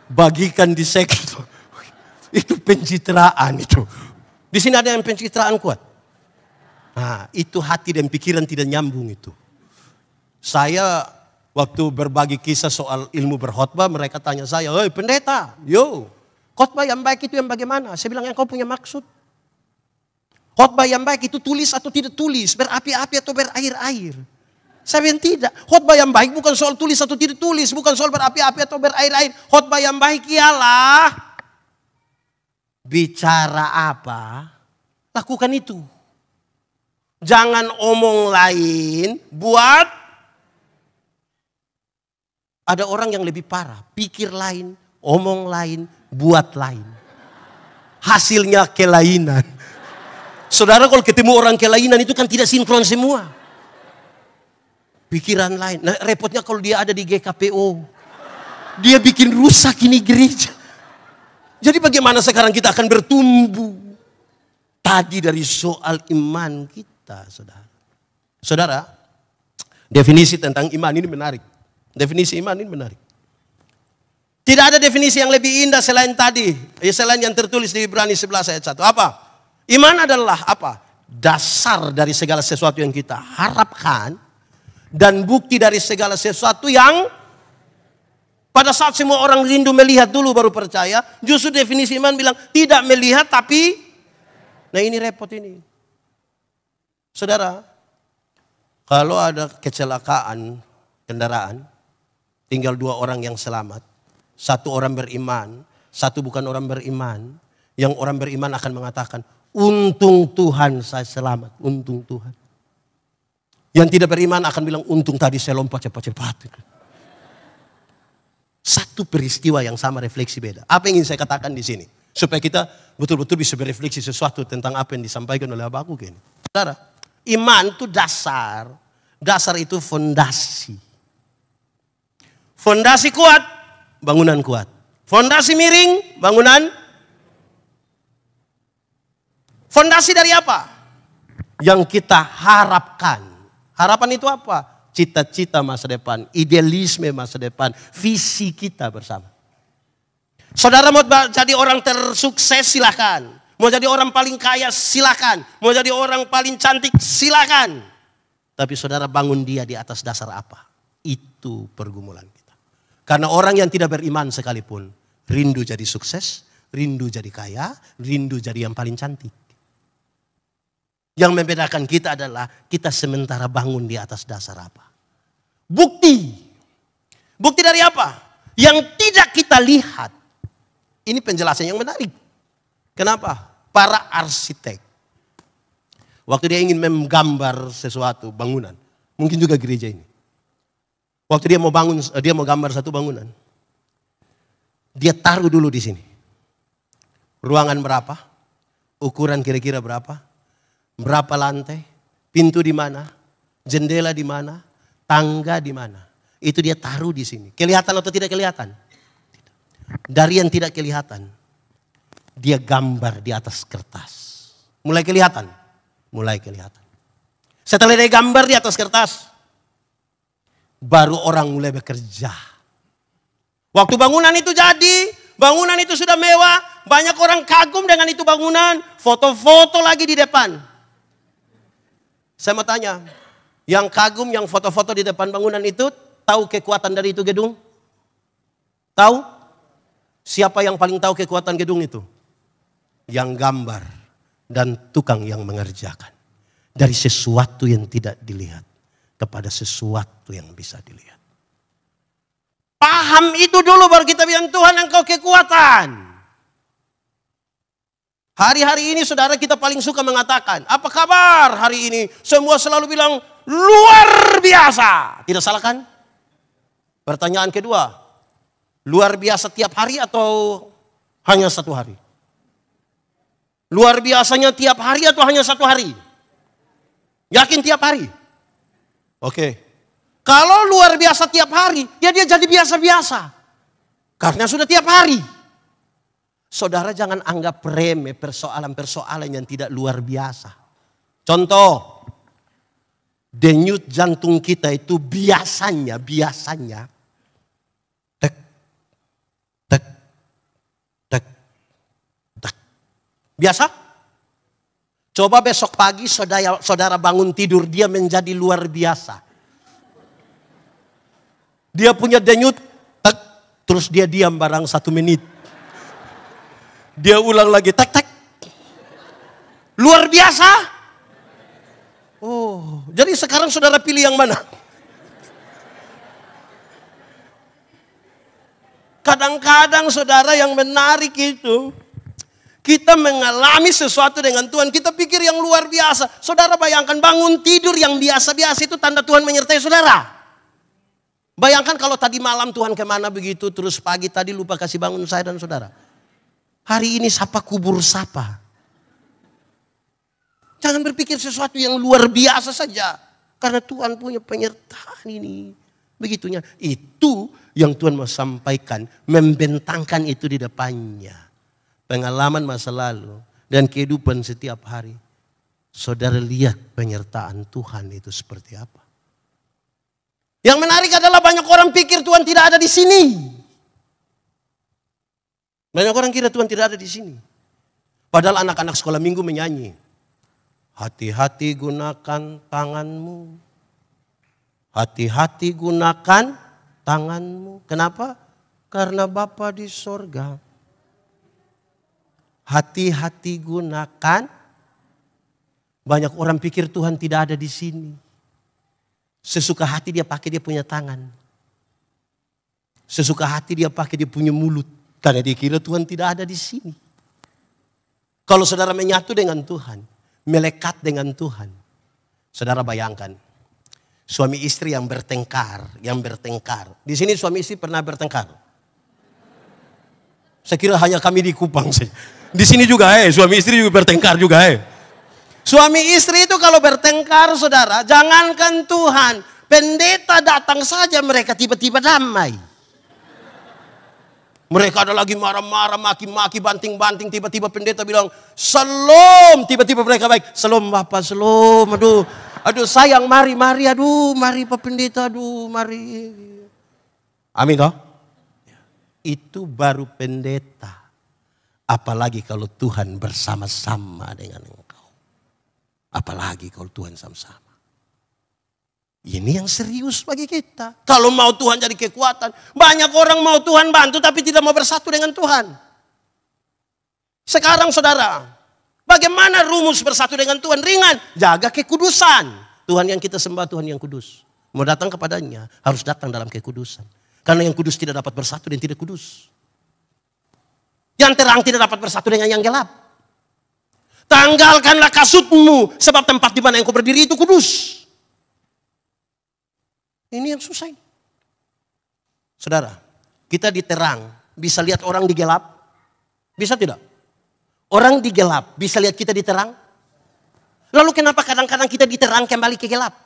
Bagikan di sektor. Itu pencitraan itu. Di sini ada yang pencitraan kuat. Nah, itu hati dan pikiran tidak nyambung itu. Saya waktu berbagi kisah soal ilmu berkhotbah, mereka tanya saya, "Hei pendeta, khotbah yang baik itu yang bagaimana?" Saya bilang, engkau punya maksud. Khotbah yang baik itu tulis atau tidak tulis, berapi-api atau berair-air. Saya bilang tidak. Khotbah yang baik bukan soal tulis atau tidak tulis, bukan soal berapi-api atau berair-air. Khotbah yang baik ialah bicara apa, lakukan itu. Jangan omong lain, buat. Ada orang yang lebih parah, pikir lain, omong lain, buat lain. Hasilnya kelainan. Saudara kalau ketemu orang kelainan itu kan tidak sinkron semua. Pikiran lain. Nah repotnya kalau dia ada di GKPO. Dia bikin rusak ini gereja. Jadi bagaimana sekarang kita akan bertumbuh? Tadi dari soal iman kita, saudara. Saudara, definisi tentang iman ini menarik. Definisi iman ini menarik. Tidak ada definisi yang lebih indah selain tadi. Selain yang tertulis di Ibrani 11 ayat 1. Apa? Iman adalah apa? Dasar dari segala sesuatu yang kita harapkan. Dan bukti dari segala sesuatu yang pada saat semua orang rindu melihat dulu baru percaya. Justru definisi iman bilang tidak melihat tapi. Nah ini repot ini. Saudara, kalau ada kecelakaan kendaraan, tinggal 2 orang yang selamat. 1 orang beriman, 1 bukan orang beriman. Yang orang beriman akan mengatakan, untung Tuhan saya selamat, untung Tuhan. Yang tidak beriman akan bilang, untung tadi saya lompat cepat-cepat. Satu peristiwa yang sama, refleksi beda. Apa yang ingin saya katakan di sini? Supaya kita betul-betul bisa berefleksi sesuatu tentang apa yang disampaikan oleh Abah Akuk ini. Saudara, iman itu dasar. Dasar itu fondasi. Fondasi kuat, bangunan kuat. Fondasi miring, bangunan. Fondasi dari apa? Yang kita harapkan. Harapan itu apa? Cita-cita masa depan, idealisme masa depan, visi kita bersama. Saudara mau jadi orang tersukses silakan. Mau jadi orang paling kaya silakan. Mau jadi orang paling cantik silakan. Tapi saudara bangun dia di atas dasar apa? Itu pergumulan kita. Karena orang yang tidak beriman sekalipun rindu jadi sukses, rindu jadi kaya, rindu jadi yang paling cantik. Yang membedakan kita adalah kita sementara bangun di atas dasar apa? Bukti. Bukti dari apa? Yang tidak kita lihat. Ini penjelasan yang menarik. Kenapa? Para arsitek. Waktu dia ingin menggambar sesuatu bangunan. Mungkin juga gereja ini. Waktu dia mau gambar satu bangunan. Dia taruh dulu di sini. Ruangan berapa? Ukuran kira-kira berapa? Berapa lantai, pintu di mana, jendela di mana, tangga di mana. Itu dia taruh di sini. Kelihatan atau tidak kelihatan? Dari yang tidak kelihatan, dia gambar di atas kertas. Mulai kelihatan? Mulai kelihatan. Setelah dia gambar di atas kertas, baru orang mulai bekerja. Waktu bangunan itu jadi, bangunan itu sudah mewah, banyak orang kagum dengan itu bangunan, foto-foto lagi di depan. Saya mau tanya, yang kagum yang foto-foto di depan bangunan itu tahu kekuatan dari itu gedung? Tahu? Siapa yang paling tahu kekuatan gedung itu? Yang gambar dan tukang yang mengerjakan. Dari sesuatu yang tidak dilihat kepada sesuatu yang bisa dilihat. Paham itu dulu baru kita bilang Tuhan engkau kekuatan. Hari-hari ini saudara kita paling suka mengatakan, apa kabar hari ini? Semua selalu bilang luar biasa. Tidak salah kan? Pertanyaan kedua, luar biasa tiap hari atau hanya satu hari? Luar biasanya tiap hari atau hanya satu hari? Yakin tiap hari? Oke. Kalau luar biasa tiap hari, ya dia jadi biasa-biasa. Karena sudah tiap hari. Saudara jangan anggap remeh persoalan-persoalan yang tidak luar biasa. Contoh, denyut jantung kita itu biasanya tek, tek, tek, tek. Biasa? Coba besok pagi saudara bangun tidur, dia menjadi luar biasa. Dia punya denyut, tek, terus dia diam barang 1 menit. Dia ulang lagi, tek, tek. Luar biasa. Oh, jadi sekarang saudara pilih yang mana? Kadang-kadang saudara yang menarik itu, kita mengalami sesuatu dengan Tuhan, kita pikir yang luar biasa. Saudara bayangkan bangun tidur yang biasa-biasa itu tanda Tuhan menyertai saudara. Bayangkan kalau tadi malam Tuhan kemana begitu, terus pagi tadi lupa kasih bangun saya dan saudara. Hari ini sapa kubur sapa. Jangan berpikir sesuatu yang luar biasa saja. Karena Tuhan punya penyertaan ini. Begitunya. Itu yang Tuhan mau sampaikan. Membentangkan itu di depannya. Pengalaman masa lalu dan kehidupan setiap hari. Saudara lihat penyertaan Tuhan itu seperti apa. Yang menarik adalah banyak orang pikir Tuhan tidak ada di sini. Banyak orang kira Tuhan tidak ada di sini. Padahal anak-anak sekolah minggu menyanyi. Hati-hati gunakan tanganmu. Hati-hati gunakan tanganmu. Kenapa? Karena Bapa di sorga. Hati-hati gunakan. Banyak orang pikir Tuhan tidak ada di sini. Sesuka hati dia pakai dia punya tangan. Sesuka hati dia pakai dia punya mulut. Karena dia kira Tuhan tidak ada di sini. Kalau saudara menyatu dengan Tuhan, melekat dengan Tuhan. Saudara bayangkan, suami istri yang bertengkar. Di sini suami istri pernah bertengkar. Saya kira hanya kami di Kupang saja. Di sini juga suami istri juga bertengkar juga Suami istri itu kalau bertengkar saudara, jangankan Tuhan, pendeta datang saja mereka tiba-tiba damai. Mereka ada lagi marah-marah, maki-maki, banting-banting, tiba-tiba pendeta bilang, "Shalom." Tiba-tiba mereka baik, "Shalom Bapak, shalom." Aduh sayang, mari Pak Pendeta, mari. Amin toh? Itu baru pendeta. Apalagi kalau Tuhan bersama-sama dengan engkau. Apalagi kalau Tuhan sama-sama. Ini yang serius bagi kita. Kalau mau Tuhan jadi kekuatan. Banyak orang mau Tuhan bantu tapi tidak mau bersatu dengan Tuhan. Sekarang saudara, bagaimana rumus bersatu dengan Tuhan? Ringan, jaga kekudusan. Tuhan yang kita sembah Tuhan yang kudus. Mau datang kepadanya harus datang dalam kekudusan. Karena yang kudus tidak dapat bersatu dengan tidak kudus. Yang terang tidak dapat bersatu dengan yang gelap. Tanggalkanlah kasutmu sebab tempat di mana engkau berdiri itu kudus. Ini yang susah. Saudara, kita di terang bisa lihat orang di gelap? Bisa tidak? Orang di gelap bisa lihat kita di terang? Lalu kenapa kadang-kadang kita di terang kembali ke gelap?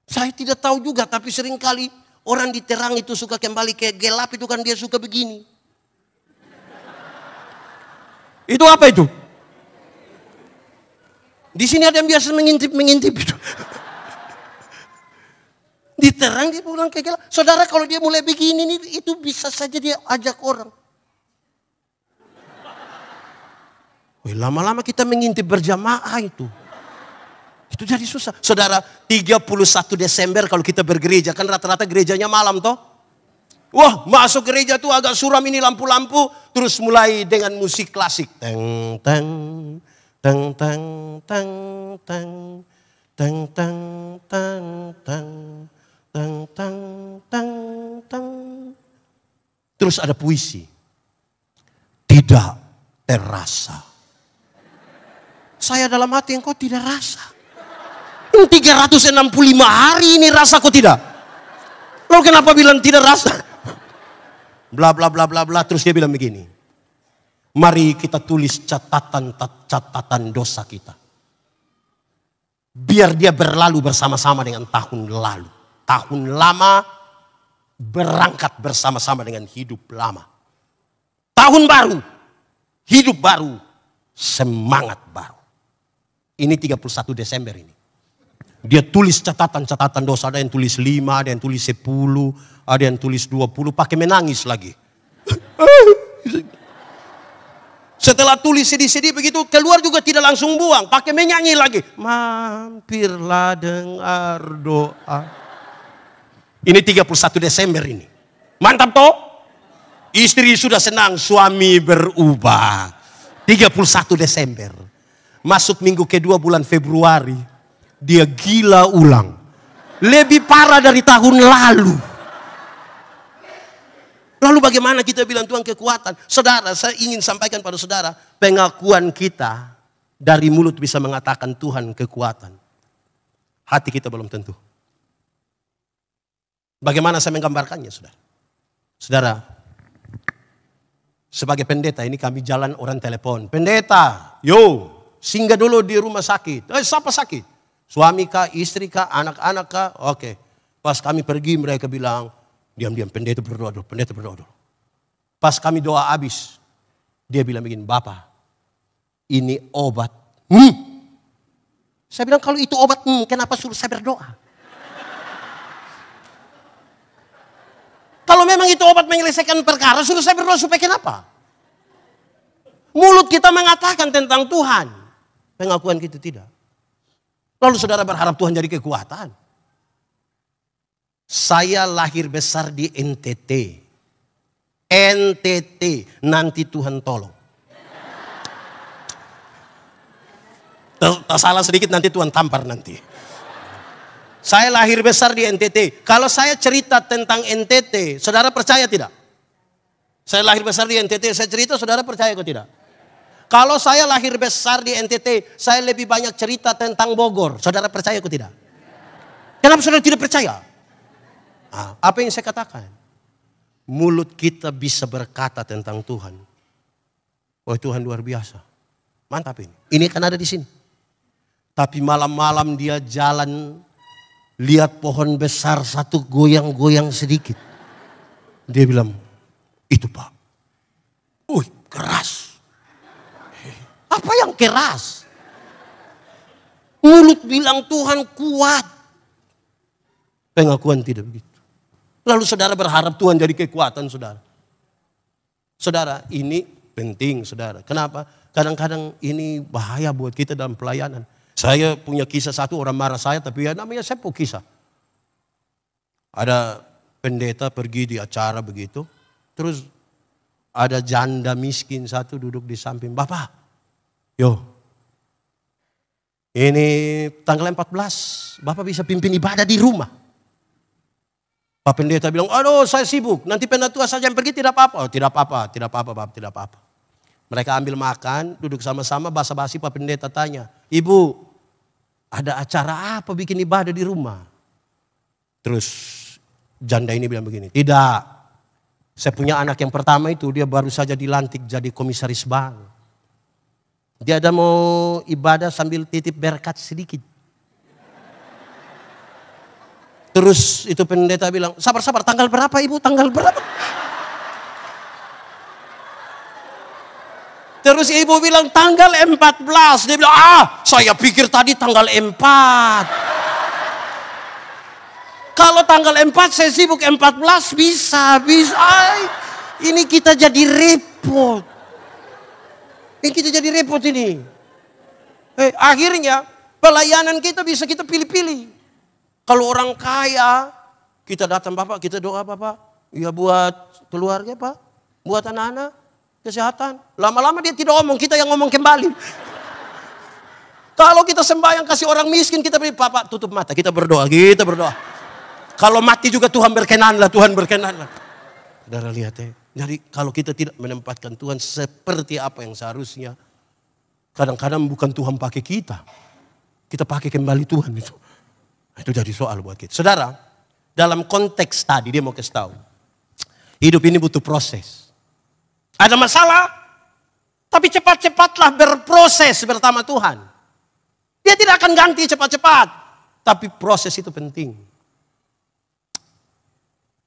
Saya tidak tahu juga, tapi seringkali orang di terang itu suka kembali ke gelap itu kan dia suka begini. Itu apa itu? Di sini ada yang biasa mengintip itu. Di terang dia pulang ke gelap. Saudara kalau dia mulai begini nih, itu bisa saja dia ajak orang. Lama-lama kita mengintip berjamaah itu. Itu jadi susah. Saudara, 31 Desember kalau kita bergereja, kan rata-rata gerejanya malam toh. Wah, masuk gereja tuh agak suram ini lampu-lampu. Terus mulai dengan musik klasik. Teng, teng, teng, teng, teng, teng, teng, teng, teng, teng, teng, teng, teng, teng. Terus ada puisi. Tidak terasa. Saya dalam hati, engkau tidak rasa. 365 hari ini rasa kok tidak. Lalu kenapa bilang tidak rasa? Bla bla bla bla bla. Terus dia bilang begini. Mari kita tulis catatan dosa kita. Biar dia berlalu bersama-sama dengan tahun lalu. Tahun lama berangkat bersama-sama dengan hidup lama. Tahun baru, hidup baru, semangat baru. Ini 31 Desember ini. Dia tulis catatan dosa. Ada yang tulis 5, ada yang tulis 10, ada yang tulis 20. Pakai menangis lagi. Setelah tulis sedih-sedih begitu, keluar juga tidak langsung buang. Pakai menyanyi lagi. Mampirlah dengar doa. Ini 31 Desember ini. Mantap toh? Istri sudah senang, suami berubah. 31 Desember. Masuk minggu kedua bulan Februari. Dia gila ulang. Lebih parah dari tahun lalu. Lalu bagaimana kita bilang Tuhan kekuatan? Saudara, saya ingin sampaikan pada saudara. Pengakuan kita dari mulut bisa mengatakan Tuhan kekuatan. Hati kita belum tentu. Bagaimana saya menggambarkannya saudara? Saudara, sebagai pendeta ini kami jalan orang telepon. Pendeta, yo singgah dulu di rumah sakit. Siapa sakit? Suami kah, istri kah, anak-anak kah? Oke. Pas kami pergi mereka bilang, diam-diam pendeta berdoa dulu, pendeta berdoa dulu. Pas kami doa habis, dia bilang begini, Bapak, ini obat. Saya bilang kalau itu obat, kenapa suruh saya berdoa? Kalau memang itu obat menyelesaikan perkara, suruh saya berdoa supaya kenapa? Mulut kita mengatakan tentang Tuhan, pengakuan kita tidak. Lalu saudara berharap Tuhan jadi kekuatan. Saya lahir besar di NTT. NTT, nanti Tuhan tolong. Salah sedikit nanti Tuhan tampar nanti. Saya lahir besar di NTT. Kalau saya cerita tentang NTT, saudara percaya tidak? Saya lahir besar di NTT, saya cerita saudara percaya kok tidak? Kalau saya lahir besar di NTT, saya lebih banyak cerita tentang Bogor. Saudara percaya atau tidak? Kenapa saudara tidak percaya? Apa yang saya katakan? Mulut kita bisa berkata tentang Tuhan. Oh Tuhan luar biasa. Mantap ini. Ini kan ada di sini. Tapi malam-malam dia jalan, lihat pohon besar satu goyang-goyang sedikit. Dia bilang, itu Pak. Keras. Apa yang keras? Mulut bilang Tuhan kuat. Pengakuan tidak begitu. Lalu saudara berharap Tuhan jadi kekuatan saudara. Saudara, ini penting saudara. Kenapa? Kadang-kadang ini bahaya buat kita dalam pelayanan. Saya punya kisah satu, orang marah saya tapi ya namanya saya pun kisah. Ada pendeta pergi di acara begitu. Terus ada janda miskin satu duduk di samping. Bapak. Yo, ini tanggal 14, Bapak bisa pimpin ibadah di rumah. Pak pendeta bilang, aduh saya sibuk, nanti penatua saja yang pergi tidak apa-apa. Tidak apa-apa, tidak apa-apa Bapak, tidak apa-apa. Mereka ambil makan, duduk sama-sama, basa-basi Pak pendeta tanya, Ibu, ada acara apa bikin ibadah di rumah? Terus janda ini bilang begini, tidak, saya punya anak yang pertama itu, dia baru saja dilantik jadi komisaris bank. Dia ada mau ibadah sambil titip berkat sedikit. Terus itu pendeta bilang, sabar-sabar tanggal berapa ibu? Tanggal berapa? Terus ibu bilang tanggal 14. Dia bilang, saya pikir tadi tanggal 4. Kalau tanggal 4 saya sibuk 14 bisa. Ini kita jadi repot. Ini kita jadi repot ini. Akhirnya Pelayanan kita bisa kita pilih-pilih. Kalau orang kaya, kita datang Bapak, kita doa Bapak. Ya buat keluarga Pak, buat anak-anak, kesehatan. Lama-lama dia tidak ngomong, kita yang ngomong kembali. Kalau kita sembahyang kasih orang miskin, kita beri Bapak tutup mata, kita berdoa. Kalau mati juga Tuhan berkenanlah, Tuhan berkenanlah. Saudara lihat ya. Jadi kalau kita tidak menempatkan Tuhan seperti apa yang seharusnya, kadang-kadang bukan Tuhan pakai kita. Kita pakai kembali Tuhan itu. Itu jadi soal buat kita. Saudara, dalam konteks tadi dia mau kasih tahu. Hidup ini butuh proses. Ada masalah, tapi cepat-cepatlah berproses bersama Tuhan. Dia tidak akan ganti cepat-cepat. Tapi proses itu penting.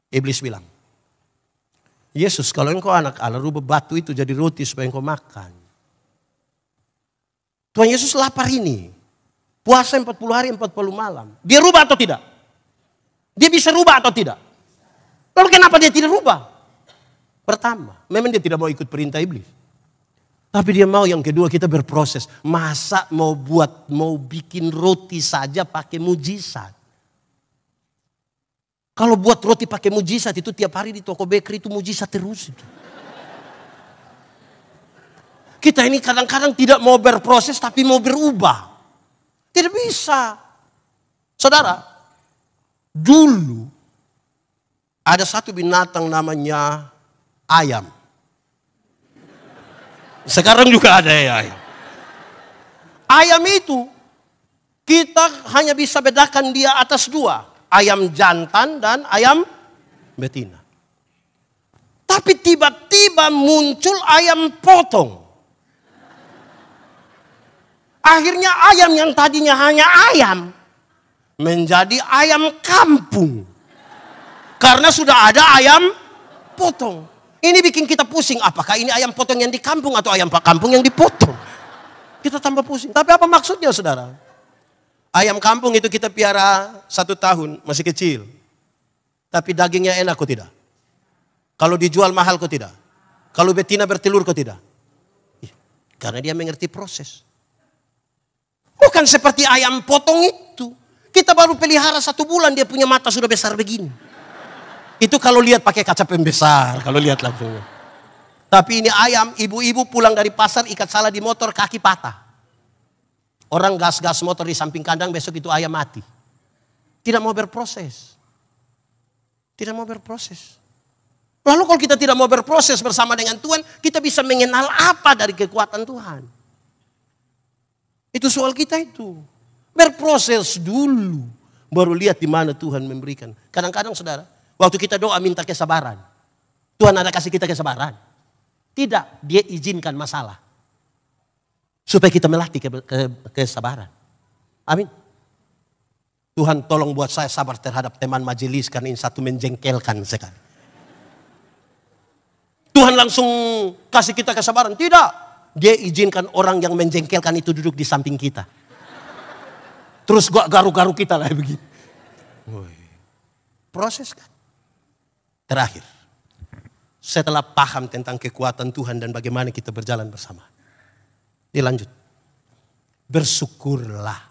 Iblis bilang, Yesus kalau engkau anak Allah, rubah batu itu jadi roti supaya engkau makan. Tuhan Yesus lapar ini. Puasa 40 hari 40 malam. Dia rubah atau tidak? Dia bisa rubah atau tidak? Lalu kenapa dia tidak rubah? Pertama, memang dia tidak mau ikut perintah iblis. Tapi dia mau yang kedua kita berproses. Masa mau bikin roti saja pakai mujizat. Kalau buat roti pakai mujizat itu tiap hari di toko bakery itu mujizat terus itu. Kita ini kadang-kadang tidak mau berproses tapi mau berubah. Tidak bisa. Saudara, dulu ada satu binatang namanya ayam. Sekarang juga ada ya ayam. Ayam itu kita hanya bisa bedakan dia atas dua. Ayam jantan dan ayam betina. Tapi tiba-tiba muncul ayam potong. Akhirnya ayam yang tadinya hanya ayam menjadi ayam kampung. Karena sudah ada ayam potong. Ini bikin kita pusing. Apakah ini ayam potong yang di kampung atau ayam kampung yang dipotong? Kita tambah pusing. Tapi apa maksudnya saudara? Ayam kampung itu kita piara 1 tahun, masih kecil. Tapi dagingnya enak kok tidak? Kalau dijual mahal kok tidak? Kalau betina bertelur kok tidak? Karena dia mengerti proses. Bukan seperti ayam potong itu. Kita baru pelihara 1 bulan dia punya mata sudah besar begini. Itu kalau lihat pakai kaca pembesar, kalau lihat langsung. Tapi ini ayam, ibu-ibu pulang dari pasar ikat salah di motor, kaki patah. Orang gas-gas motor di samping kandang, besok itu ayam mati. Tidak mau berproses. Tidak mau berproses. Lalu kalau kita tidak mau berproses bersama dengan Tuhan, kita bisa mengenal apa dari kekuatan Tuhan? Itu soal kita itu. Berproses dulu, baru lihat di mana Tuhan memberikan. Kadang-kadang saudara, waktu kita doa minta kesabaran. Tuhan ada kasih kita kesabaran? Tidak, dia izinkan masalah. Supaya kita melatih kesabaran. Amin. Tuhan tolong buat saya sabar terhadap teman majelis karena ini satu menjengkelkan sekali. Tuhan langsung kasih kita kesabaran. Tidak. Dia izinkan orang yang menjengkelkan itu duduk di samping kita. Terus garu-garu kita lah begini. Proses kan. Terakhir. Setelah paham tentang kekuatan Tuhan dan bagaimana kita berjalan bersama. Dilanjut. Bersyukurlah.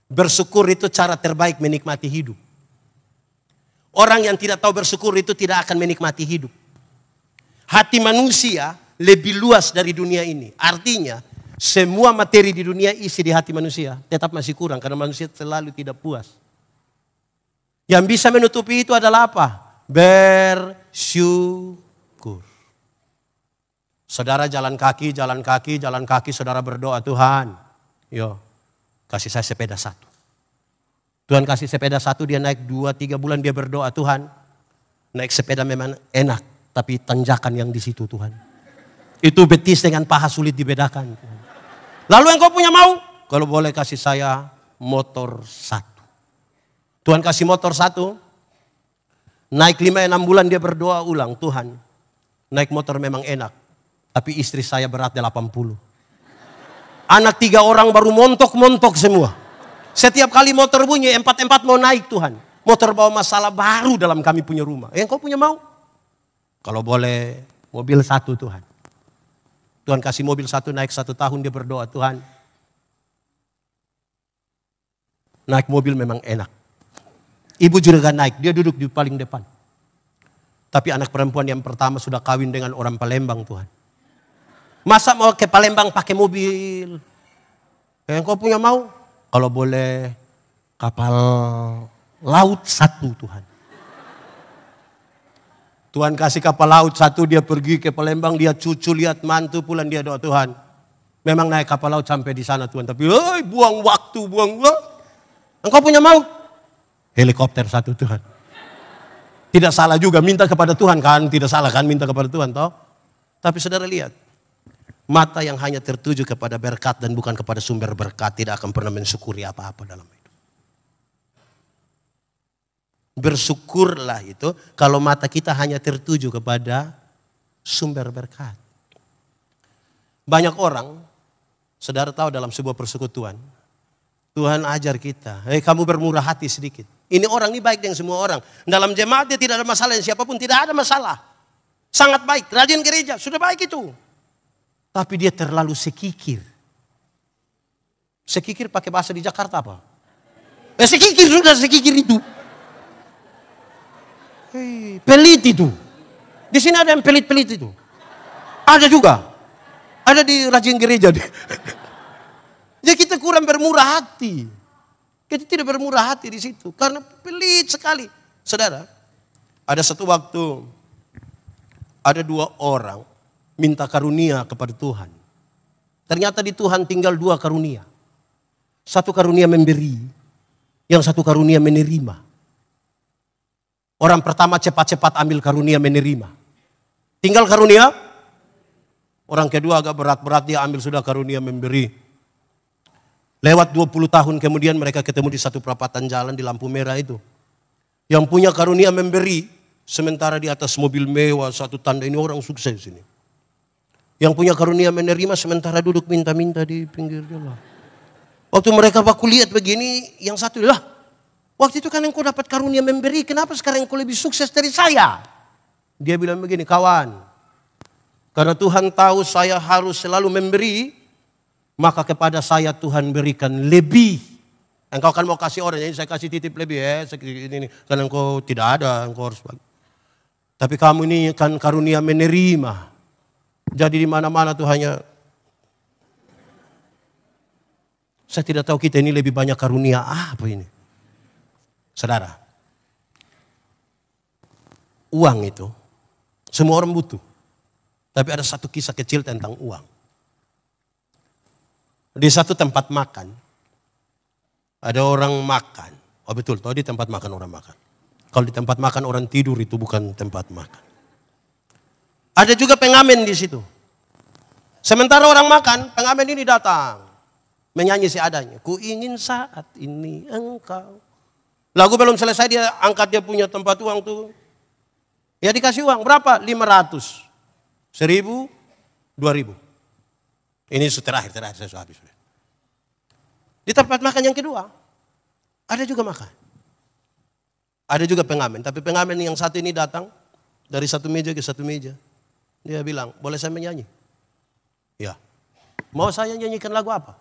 Bersyukur itu cara terbaik menikmati hidup. Orang yang tidak tahu bersyukur itu tidak akan menikmati hidup. Hati manusia lebih luas dari dunia ini. Artinya semua materi di dunia isi di hati manusia. Tetap masih kurang karena manusia selalu tidak puas. Yang bisa menutupi itu adalah apa? Bersyukur. Saudara jalan kaki, saudara berdoa, Tuhan, yo, kasih saya sepeda 1. Tuhan kasih sepeda 1, dia naik 2-3 bulan dia berdoa, Tuhan, naik sepeda memang enak, tapi tanjakan yang di situ Tuhan. Itu betis dengan paha sulit dibedakan. Tuhan. Lalu engkau punya mau? Kalau boleh kasih saya motor 1. Tuhan kasih motor 1, naik 5-6 bulan dia berdoa ulang, Tuhan, naik motor memang enak. Tapi istri saya berat 80. Anak 3 orang baru montok-montok semua. Setiap kali motor bunyi, 4 mau naik Tuhan. Motor bawa masalah baru dalam kami punya rumah. Engkau punya mau? Kalau boleh mobil 1 Tuhan. Tuhan kasih mobil 1 naik 1 tahun dia berdoa Tuhan. Naik mobil memang enak. Ibu juga naik, dia duduk di paling depan. Tapi anak perempuan yang pertama sudah kawin dengan orang Palembang Tuhan. Masa mau ke Palembang pakai mobil? Yang kau punya mau? Kalau boleh kapal laut 1 Tuhan. Tuhan kasih kapal laut 1, dia pergi ke Palembang, dia cucu lihat mantu, pulang dia doa Tuhan. Memang naik kapal laut sampai di sana Tuhan, tapi buang waktu, buang waktu. Engkau punya mau? Helikopter 1 Tuhan. Tidak salah juga minta kepada Tuhan kan, tidak salah kan minta kepada Tuhan toh. Tapi saudara lihat, mata yang hanya tertuju kepada berkat dan bukan kepada sumber berkat tidak akan pernah mensyukuri apa-apa dalam hidup. Bersyukurlah itu kalau mata kita hanya tertuju kepada sumber berkat. Banyak orang, saudara tahu dalam sebuah persekutuan, Tuhan ajar kita, kamu bermurah hati sedikit. Ini orang ini baik dengan semua orang. Dalam jemaat dia tidak ada masalah, yang siapapun tidak ada masalah. Sangat baik, rajin gereja, sudah baik itu. Tapi dia terlalu sekikir. Sekikir pakai bahasa di Jakarta apa? Sekikir sudah, sekikir itu. Pelit itu. Di sini ada yang pelit-pelit itu. Ada juga. Ada di rajin gereja. Jadi kita kurang bermurah hati. Kita tidak bermurah hati di situ. Karena pelit sekali. Saudara, ada satu waktu. Ada 2 orang minta karunia kepada Tuhan. Ternyata di Tuhan tinggal 2 karunia. 1 karunia memberi. Yang 1 karunia menerima. Orang pertama cepat-cepat ambil karunia menerima. Tinggal karunia. Orang kedua agak berat-berat dia ambil sudah karunia memberi. Lewat 20 tahun kemudian mereka ketemu di satu perapatan jalan di lampu merah itu. Yang punya karunia memberi. Sementara di atas mobil mewah satu tanda ini orang sukses ini. Yang punya karunia menerima sementara duduk minta-minta di pinggir jalan. Waktu mereka baku lihat begini yang satu lah. Waktu itu kan engkau dapat karunia memberi, kenapa sekarang engkau lebih sukses dari saya? Dia bilang begini, kawan, karena Tuhan tahu saya harus selalu memberi, maka kepada saya Tuhan berikan lebih. Engkau kan mau kasih orang, jadi saya kasih titip lebih ini. Karena engkau tidak ada, engkau harus bagi. Tapi kamu ini kan karunia menerima. Jadi di mana-mana tuh hanya, saya tidak tahu kita ini lebih banyak karunia apa ini. Saudara, uang itu semua orang butuh. Tapi ada satu kisah kecil tentang uang. Di satu tempat makan, ada orang makan. Oh betul, tahu di tempat makan orang makan. Kalau di tempat makan orang tidur itu bukan tempat makan. Ada juga pengamen di situ. Sementara orang makan, pengamen ini datang. Menyanyi seadanya. Ku ingin saat ini engkau. Lagu belum selesai dia angkat dia punya tempat uang tuh. Ya dikasih uang berapa? 500. 1000, 2000. Ini terakhir saya sudah habis. Di tempat makan yang kedua. Ada juga makan. Ada juga pengamen. Tapi pengamen yang satu ini datang. Dari satu meja ke satu meja. Dia bilang, boleh saya menyanyi? Ya. Mau saya nyanyikan lagu apa?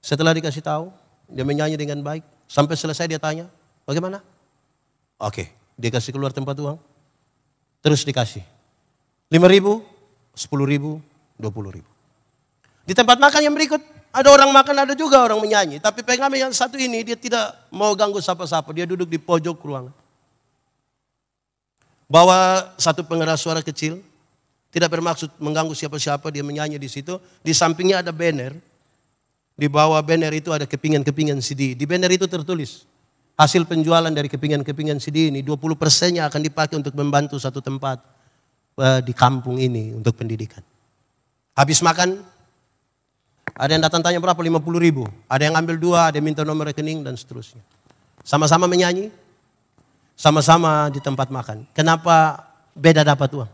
Setelah dikasih tahu. Dia menyanyi dengan baik. Sampai selesai dia tanya. Bagaimana? Oke, dia kasih keluar tempat uang. Terus dikasih 5.000, 10.000, 20.000. Di tempat makan yang berikut, ada orang makan, ada juga orang menyanyi. Tapi pengamen yang satu ini, dia tidak mau ganggu siapa-siapa. Dia duduk di pojok ruangan. Bawa satu pengeras suara kecil. Tidak bermaksud mengganggu siapa-siapa, dia menyanyi di situ. Di sampingnya ada banner. Di bawah banner itu ada kepingan-kepingan CD. Di banner itu tertulis. Hasil penjualan dari kepingan-kepingan CD ini 20%-nya akan dipakai untuk membantu satu tempat di kampung ini untuk pendidikan. Habis makan, ada yang datang tanya berapa? 50.000. Ada yang ambil 2, ada yang minta nomor rekening dan seterusnya. Sama-sama menyanyi, sama-sama di tempat makan. Kenapa beda dapat uang?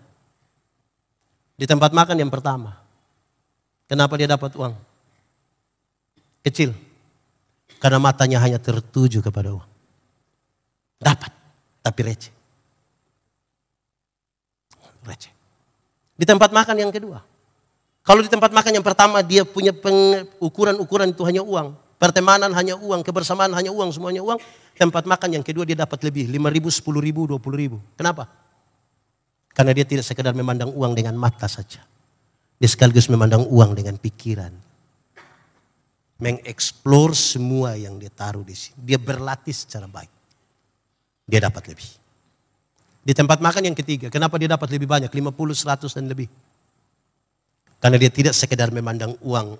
Di tempat makan yang pertama, kenapa dia dapat uang? Kecil. Karena matanya hanya tertuju kepada uang. Dapat, tapi receh. Receh. Di tempat makan yang kedua. Kalau di tempat makan yang pertama dia punya ukuran-ukuran itu hanya uang. Pertemanan hanya uang, kebersamaan hanya uang, semuanya uang. Tempat makan yang kedua dia dapat lebih, 5.000, 10.000, 20.000. Kenapa? Karena dia tidak sekedar memandang uang dengan mata saja. Dia sekaligus memandang uang dengan pikiran. Mengeksplor semua yang dia taruh di sini. Dia berlatih secara baik. Dia dapat lebih. Di tempat makan yang ketiga, kenapa dia dapat lebih banyak? 50, 100 dan lebih. Karena dia tidak sekedar memandang uang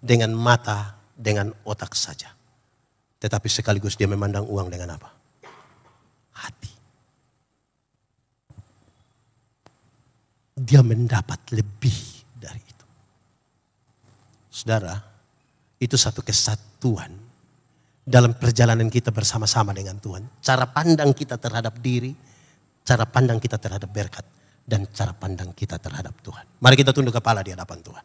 dengan mata, dengan otak saja. Tetapi sekaligus dia memandang uang dengan apa? Hati. Dia mendapat lebih dari itu. Saudara, itu satu kesatuan dalam perjalanan kita bersama-sama dengan Tuhan. Cara pandang kita terhadap diri, cara pandang kita terhadap berkat, dan cara pandang kita terhadap Tuhan. Mari kita tunduk kepala di hadapan Tuhan.